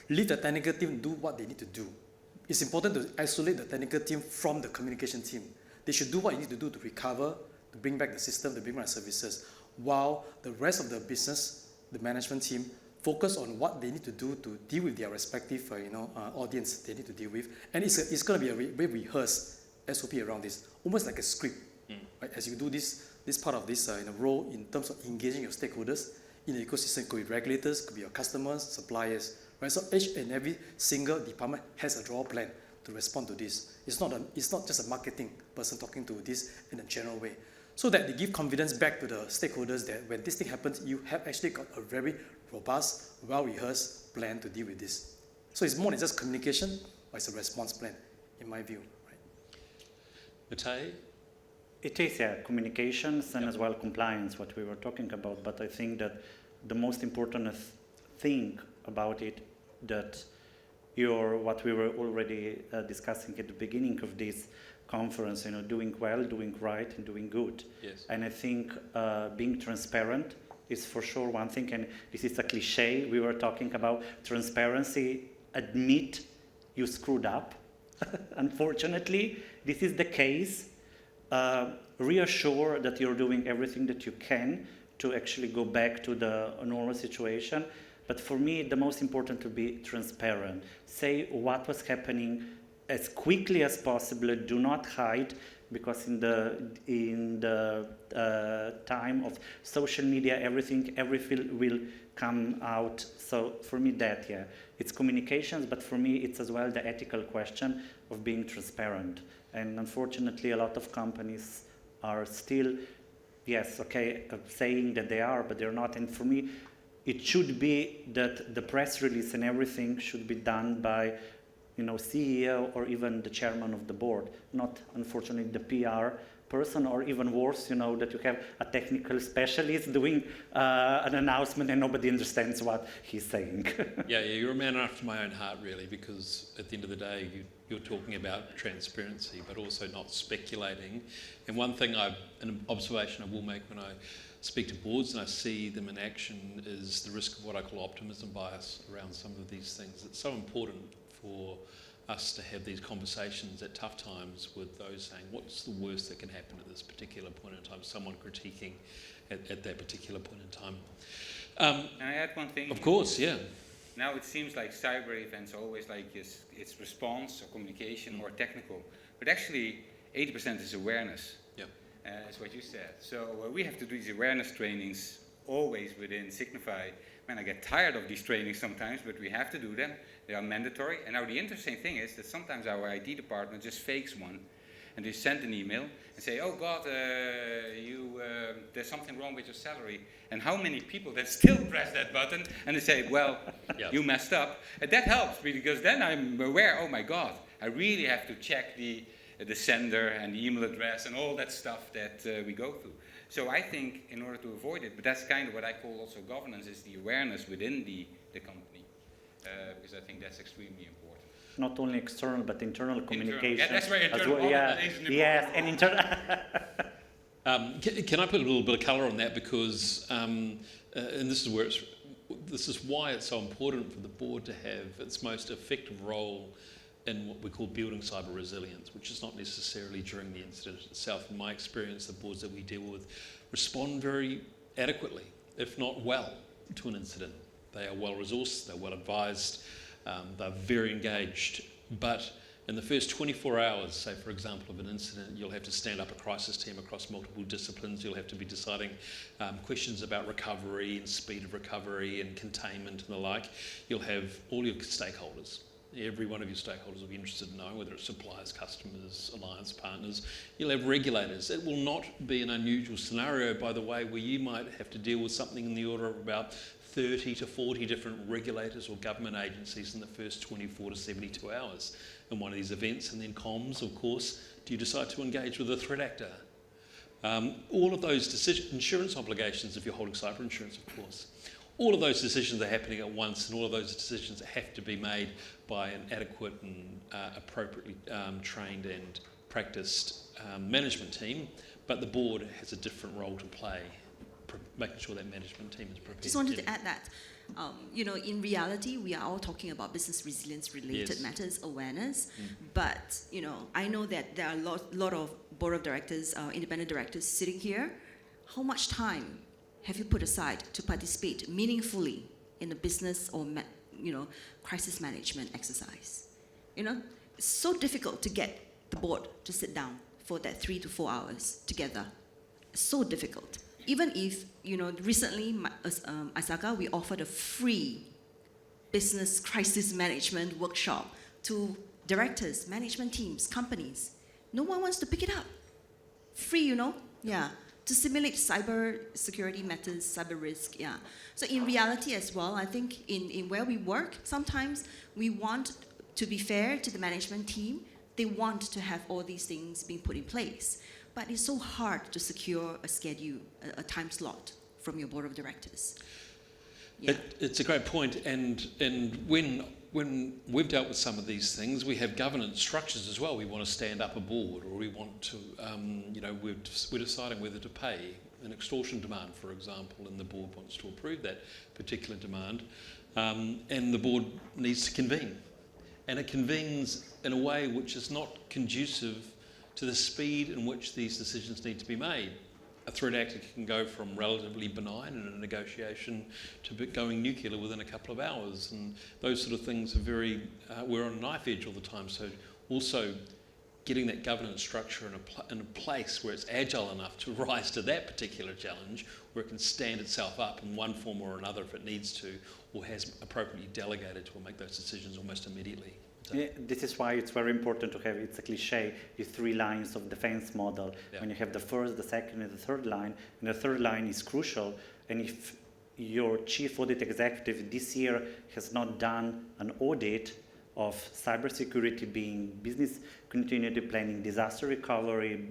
Leave the technical team do what they need to do. It's important to isolate the technical team from the communication team. They should do what you need to do to recover, to bring back the system, to bring back services, while the rest of the business, the management team, focus on what they need to do to deal with their respective audience they need to deal with. And it's going to be a very rehearsed SOP around this, almost like a script. Right? As you do this part of this role in terms of engaging your stakeholders in the ecosystem, could be regulators, could be your customers, suppliers. Right? So each and every single department has a draw plan to respond to this. It's not just a marketing person talking to this in a general way. So that they give confidence back to the stakeholders that when this thing happens, you have actually got a very robust, well-rehearsed plan to deal with this. So it's more than just communication, but it's a response plan, in my view. Right? Matej? It is, communications and as well compliance, what we were talking about. But I think that the most important thing about it, that what we were already discussing at the beginning of this conference, doing well, doing right, and doing good. Yes. And I think being transparent is for sure one thing, and this is a cliche. We were talking about transparency. Admit you screwed up. Unfortunately, this is the case. Reassure that you're doing everything that you can to actually go back to the normal situation. But for me, the most important to be transparent. Say what was happening as quickly as possible. Do not hide, because in the time of social media, everything will come out. So for me, it's communications, but for me, it's as well the ethical question of being transparent. And unfortunately, a lot of companies are still, saying that they are, but they're not. And for me, it should be that the press release and everything should be done by, CEO or even the chairman of the board, not unfortunately the PR person, or even worse, that you have a technical specialist doing an announcement and nobody understands what he's saying. Yeah, you're a man after my own heart, really, because at the end of the day, you're talking about transparency, but also not speculating. And one thing, an observation I will make when I speak to boards and I see them in action, is the risk of what I call optimism bias around some of these things. It's so important for us to have these conversations at tough times with those saying, what's the worst that can happen at this particular point in time, someone critiquing at that particular point in time. Can I add one thing? Of course, yeah. Now it seems like cyber events are always like it's response or communication or technical, but actually 80% is awareness. Yeah. That's what you said. So we have to do these awareness trainings always within Signify. Man, I get tired of these trainings sometimes, but we have to do them. They are mandatory. And now the interesting thing is that sometimes our IT department just fakes one, and they send an email and say, "Oh God, there's something wrong with your salary." And how many people then still press that button and they say, "Well, Yeah. you messed up." And that helps me, because then I'm aware. Oh my God, I really have to check the sender and the email address and all that stuff that we go through. So I think in order to avoid it, but that's kind of what I call also governance, is the awareness within the company, because I think that's extremely important. Not only external, but internal communication. Yeah, that's where as internal well. Yeah, is an yes, important and internal. Can I put a little bit of colour on that, because and this is why it's so important for the board to have its most effective role in what we call building cyber resilience, which is not necessarily during the incident itself. In my experience, the boards that we deal with respond very adequately, if not well, to an incident. They are well resourced, they're well advised, they're very engaged. But in the first 24 hours, say for example, of an incident, you'll have to stand up a crisis team across multiple disciplines. You'll have to be deciding questions about recovery and speed of recovery and containment and the like. You'll have all your stakeholders. Every one of your stakeholders will be interested in knowing, whether it's suppliers, customers, alliance partners. You'll have regulators. It will not be an unusual scenario, by the way, where you might have to deal with something in the order of about 30 to 40 different regulators or government agencies in the first 24 to 72 hours in one of these events. And then comms, of course, do you decide to engage with a threat actor? All of those insurance obligations, if you're holding cyber insurance, of course. All of those decisions are happening at once, and all of those decisions have to be made by an adequate and appropriately trained and practiced management team, but the board has a different role to play, making sure that management team is prepared. Just wanted to add that, in reality, we are all talking about business resilience related matters, awareness, but, I know that there are a lot of board of directors, independent directors sitting here. How much time have you put aside to participate meaningfully in a business or crisis management exercise? It's so difficult to get the board to sit down for that 3 to 4 hours together. It's so difficult. Even if, recently, ISACA, we offered a free business crisis management workshop to directors, management teams, companies. No one wants to pick it up. Free, Yeah. To simulate cyber security matters, cyber risk, yeah. So in reality as well, I think in where we work, sometimes we want to be fair to the management team. They want to have all these things being put in place. But it's so hard to secure a schedule, a time slot from your board of directors. Yeah. It's a great point, and when we've dealt with some of these things, we have governance structures as well. We want to stand up a board, or we want to, we're deciding whether to pay an extortion demand, for example, and the board wants to approve that particular demand, and the board needs to convene. And it convenes in a way which is not conducive to the speed in which these decisions need to be made. A threat actor can go from relatively benign in a negotiation to going nuclear within a couple of hours, and those sort of things are we're on a knife edge all the time. So also getting that governance structure in a place where it's agile enough to rise to that particular challenge, where it can stand itself up in one form or another if it needs to, or has appropriately delegated to make those decisions almost immediately. Yeah, this is why it's very important to have, it's a cliche, the 3 lines of defense model. Yeah. When you have the first, the second, and the third line, and the third line is crucial, and if your chief audit executive this year has not done an audit of cybersecurity, being business continuity planning, disaster recovery,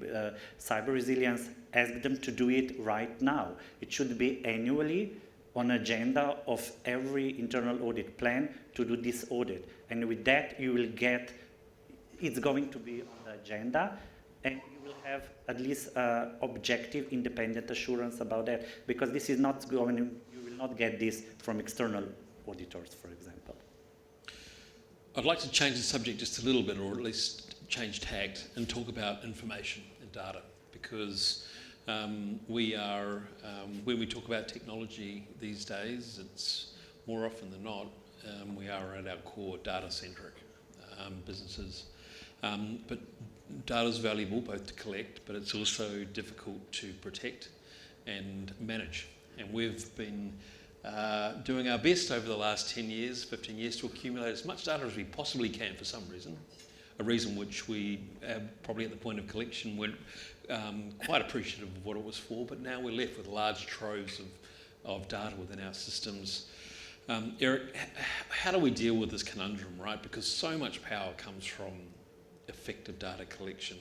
cyber resilience, ask them to do it right now. It should be annually on agenda of every internal audit plan to do this audit. And with that, you will get, it's going to be on the agenda, and you will have at least objective, independent assurance about that, because this is not going to, you will not get this from external auditors, for example. I'd like to change the subject just a little bit, or at least change tact, and talk about information and data, because we are, when we talk about technology these days, it's more often than not, we are at our core data-centric businesses. But data is valuable both to collect, but it's also difficult to protect and manage. And we've been doing our best over the last 10 years, 15 years to accumulate as much data as we possibly can for some reason, a reason which we probably at the point of collection weren't quite appreciative of what it was for, but now we're left with large troves of data within our systems. Eric, how do we deal with this conundrum, right? Because so much power comes from effective data collection,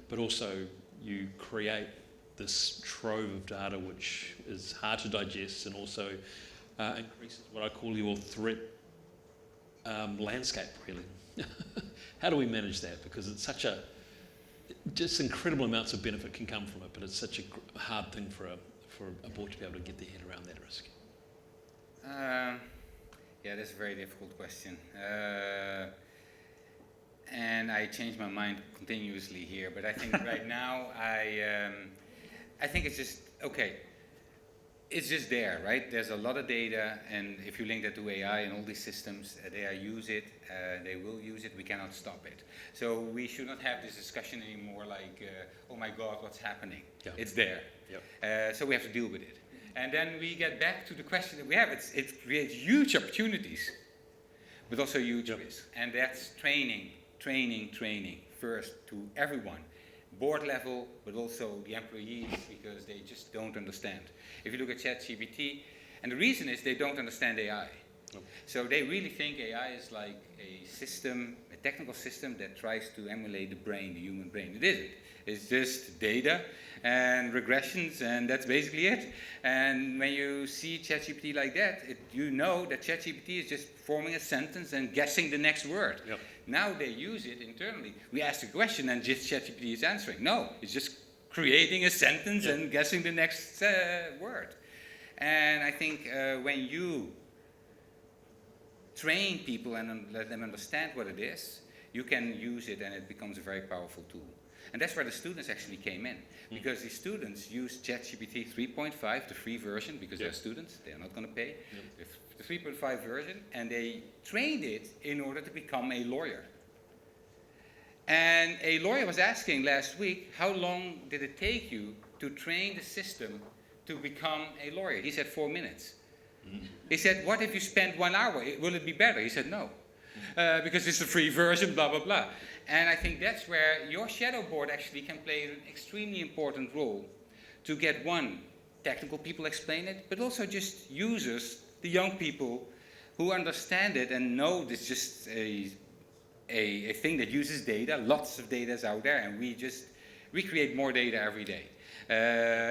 but also you create this trove of data which is hard to digest and also increases what I call your threat landscape, really. How do we manage that? Because it's such a, just incredible amounts of benefit can come from it, but it's such a hard thing for a board to be able to get their head around that risk. Yeah, that's a very difficult question. And I change my mind continuously here, but I think right now I think it's just, okay, it's just there, right? There's a lot of data, and if you link that to AI and all these systems, they use it, they will use it, we cannot stop it. So we should not have this discussion anymore like, oh my God, what's happening? Yeah. It's there. Yep. So we have to deal with it. And then we get back to the question that we have. It creates huge opportunities, but also huge risks. And that's training first to everyone. Board level, but also the employees, because they just don't understand. If you look at ChatGPT, and the reason is they don't understand AI. Oh. So they really think AI is like a system, a technical system that tries to emulate the brain, the human brain. It isn't. It's just data and regressions, and that's basically it. And when you see ChatGPT like that, you know that ChatGPT is just forming a sentence and guessing the next word. Yep. Now they use it internally. We ask a question and just ChatGPT is answering. No, it's just creating a sentence and guessing the next word. And I think when you train people and let them understand what it is, you can use it and it becomes a very powerful tool. And that's where the students actually came in, because the students use ChatGPT 3.5, the free version, because they're students, they're not going to pay, the 3.5 version, and they trained it in order to become a lawyer. And a lawyer was asking last week, how long did it take you to train the system to become a lawyer? He said 4 minutes. He said, what if you spend 1 hour? Will it be better? He said, no, because it's a free version, blah, blah, blah. And I think that's where your shadow board actually can play an extremely important role to get, one, technical people explain it, but also just users, the young people who understand it and know it's just a thing that uses data. Lots of data is out there, and we create more data every day.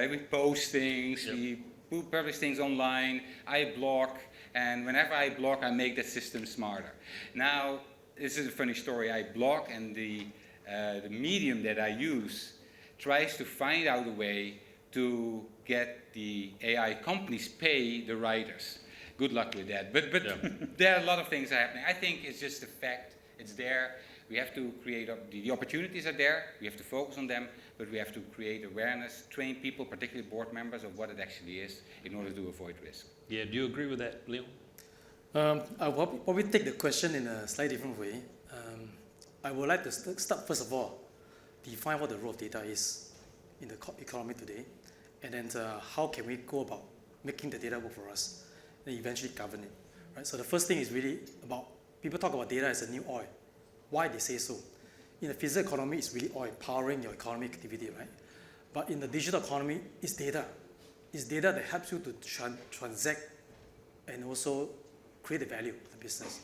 We post things, we publish things online, I blog, and whenever I blog, I make the system smarter. Now, this is a funny story. I blog, and the medium that I use tries to find out a way to get the AI companies pay the writers. Good luck with that. But there are a lot of things happening. I think it's just a fact. It's there. We have to create, the opportunities are there. We have to focus on them, but we have to create awareness, train people, particularly board members, of what it actually is in order to avoid risk. Yeah, do you agree with that, Leon? I'll probably take the question in a slightly different way. I would like to start, first of all, define what the role of data is in the economy today, and then how can we go about making the data work for us, and eventually govern it. Right? So the first thing is really about, people talk about data as a new oil. Why they say so? In the physical economy, it's really oil, powering your economic activity, right? But in the digital economy, it's data. It's data that helps you to transact and also create the value of the business.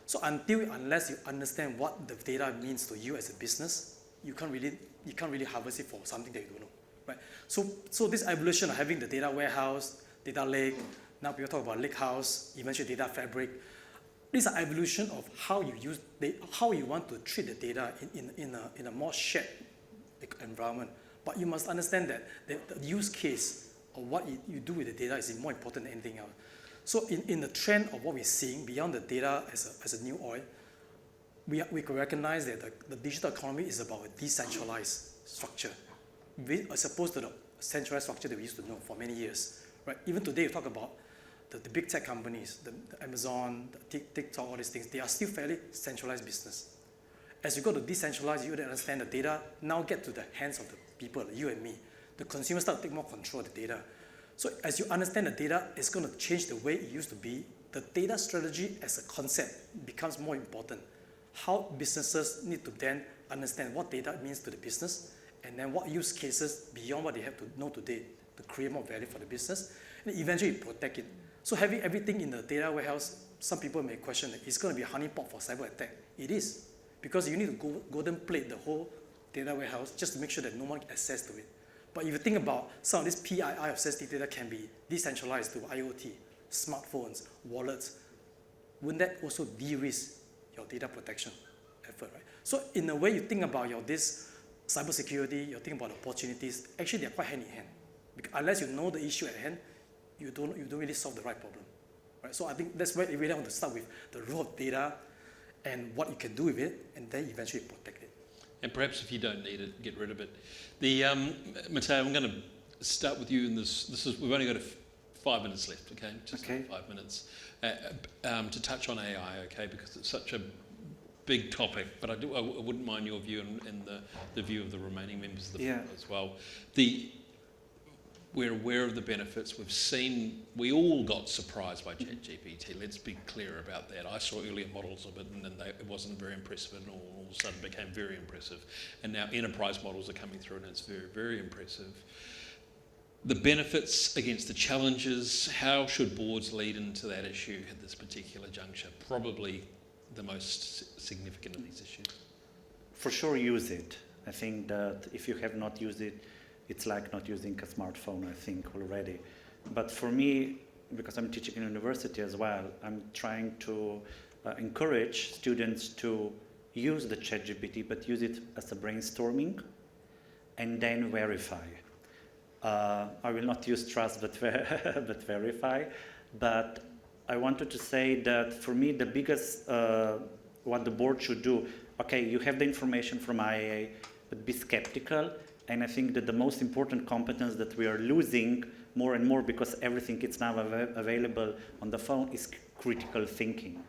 So unless you understand what the data means to you as a business, you can't really harvest it for something that you don't know, right? So this evolution of having the data warehouse, data lake, now people talk about lake house, eventually data fabric. These are evolution of how you want to treat the data in a more shared environment. But you must understand that the use case of what you do with the data is more important than anything else. So in the trend of what we're seeing beyond the data as a new oil, we can recognize that the digital economy is about a decentralized structure, as opposed to the centralized structure that we used to know for many years. Right? Even today, you talk about the big tech companies, the Amazon, the TikTok, all these things, they are still fairly centralized business. As you go to decentralize, you understand the data now get to the hands of the people, you and me. The consumers start to take more control of the data. So as you understand the data, it's going to change the way it used to be. The data strategy as a concept becomes more important. How businesses need to then understand what data means to the business, and then what use cases beyond what they have to know today to create more value for the business, and eventually protect it. So having everything in the data warehouse, some people may question that it's going to be a honeypot for cyber attack. It is, because you need to golden plate the whole data warehouse just to make sure that no one can access to it. But if you think about some of this PII of sensitive data can be decentralized to IoT, smartphones, wallets, wouldn't that also de-risk your data protection effort, right? So in a way, you think about this cybersecurity, you think about opportunities, actually they're quite hand in hand. Because unless you know the issue at hand, you don't really solve the right problem, right? So I think that's why we really want to start with the role of data and what you can do with it, and then eventually protect it. And perhaps if you don't need it, get rid of it. Matteo, I'm going to start with you in this. We've only got 5 minutes left, okay? Just okay. 5 minutes to touch on AI, okay? Because it's such a big topic, but I wouldn't mind your view and the view of the remaining members of the panel as well. We're aware of the benefits. We all got surprised by ChatGPT. Let's be clear about that. I saw earlier models of it, and then it wasn't very impressive, and all of a sudden became very impressive. And now enterprise models are coming through, and it's very, very impressive. The benefits against the challenges, how should boards lead into that issue at this particular juncture? Probably the most significant of these issues. For sure, use it. I think that if you have not used it, it's like not using a smartphone, I think, already. But for me, because I'm teaching in university as well, I'm trying to encourage students to use the ChatGPT, but use it as a brainstorming and then verify. I will not use trust, but verify. But I wanted to say that for me, the biggest, what the board should do, okay, you have the information from IAA, but be skeptical. And I think that the most important competence that we are losing more and more, because everything is now available on the phone, is critical thinking.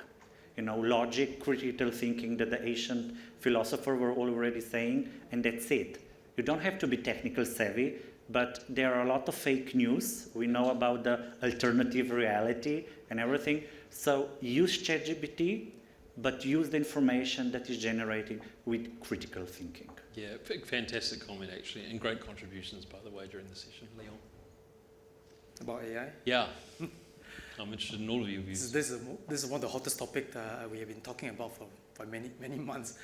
You know, logic, critical thinking that the ancient philosophers were already saying, and that's it. You don't have to be technical savvy, but there are a lot of fake news. We know about the alternative reality and everything. So use ChatGPT, but use the information that is generated with critical thinking. Yeah, fantastic comment actually, and great contributions, by the way, during the session. Leon? About AI? Yeah, I'm interested in all of your views. This is one of the hottest topics we have been talking about for many months.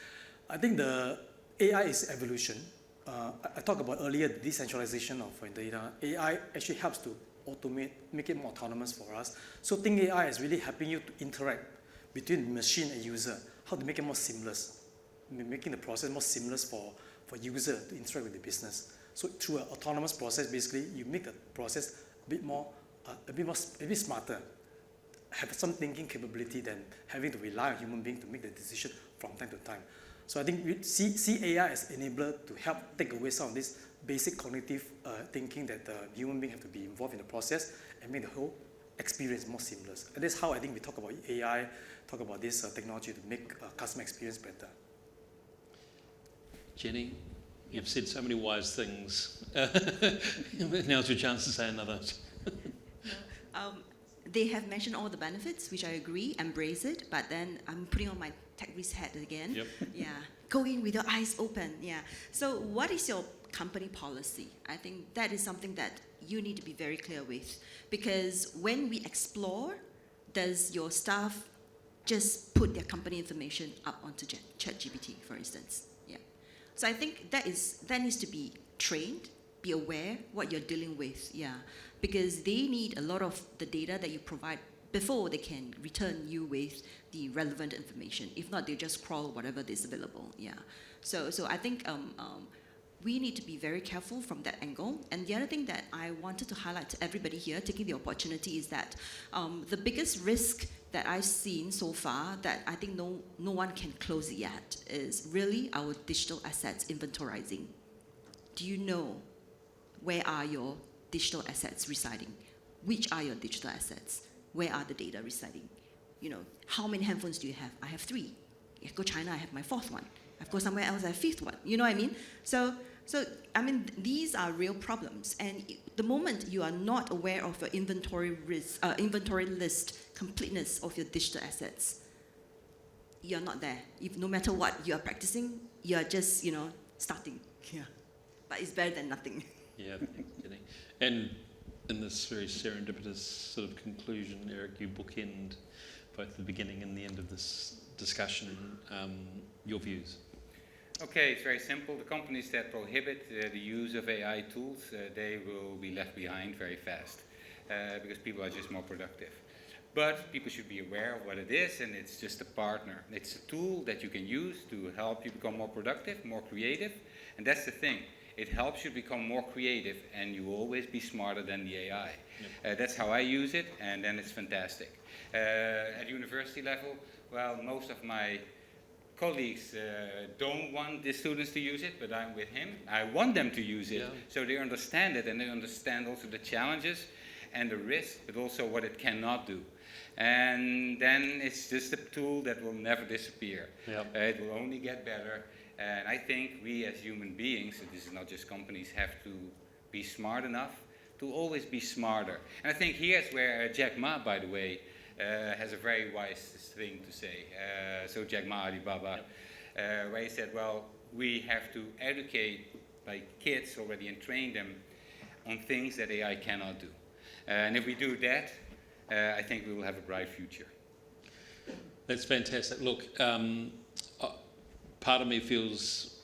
I think the AI is evolution. I talked about earlier the decentralization of data. AI actually helps to automate, make it more autonomous for us. So think AI is really helping you to interact between machine and user, how to make it more seamless, making the process more seamless for user to interact with the business. So through an autonomous process, basically, you make the process a bit smarter, have some thinking capability than having to rely on human beings to make the decision from time to time. So I think we see AI as enabler to help take away some of this basic cognitive thinking that the human being have to be involved in the process and make the whole experience more seamless. And that's how I think we talk about AI, talk about this technology to make customer experience better. Jenny, you've said so many wise things. Now's your chance to say another. They have mentioned all the benefits, which I agree, embrace it, but then I'm putting on my tech risk hat again. Yep. Yeah, go in with your eyes open, yeah. So what is your company policy? I think that is something that you need to be very clear with. Because when we explore, does your staff just put their company information up onto ChatGPT, for instance? Yeah. So I think that needs to be trained, be aware what you're dealing with, yeah. Because they need a lot of the data that you provide before they can return you with the relevant information. If not, they just crawl whatever is available, yeah. So I think we need to be very careful from that angle. And the other thing that I wanted to highlight to everybody here, taking the opportunity, is that the biggest risk that I've seen so far, that I think no one can close it yet, is really our digital assets inventorizing. Do you know where are your digital assets residing? Which are your digital assets? Where are the data residing? You know, how many handphones do you have? I have 3. If I go China, I have my 4th one. If I go somewhere else, I have 5th one. You know what I mean? So I mean, these are real problems. And the moment you are not aware of your inventory list completeness of your digital assets, you're not there. If no matter what you are practicing, you are just, you know, starting. Yeah. But it's better than nothing. Yeah, kidding. And in this very serendipitous sort of conclusion, Eric, you bookend both the beginning and the end of this discussion, your views. Okay, it's very simple. The companies that prohibit the use of AI tools, they will be left behind very fast because people are just more productive. But people should be aware of what it is, and it's just a partner. It's a tool that you can use to help you become more productive, more creative, and that's the thing. It helps you become more creative, and you will always be smarter than the AI. Yep. That's how I use it, and then it's fantastic. At university level, well, most of my colleagues don't want the students to use it, but I'm with him. I want them to use it, so they understand it, and they understand also the challenges and the risk, but also what it cannot do. And then it's just a tool that will never disappear. Yep. It will only get better. And I think we as human beings, so this is not just companies, have to be smart enough to always be smarter. And I think here's where Jack Ma, by the way, has a very wise thing to say. So Jack Ma, Alibaba, where he said, well, we have to educate like kids already and train them on things that AI cannot do. And if we do that, I think we will have a bright future. That's fantastic. Look, part of me feels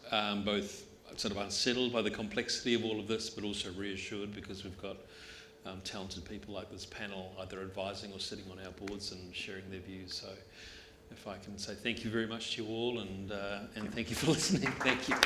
both sort of unsettled by the complexity of all of this, but also reassured because we've got talented people like this panel either advising or sitting on our boards and sharing their views. So if I can say thank you very much to you all, and thank you for listening. Thank you.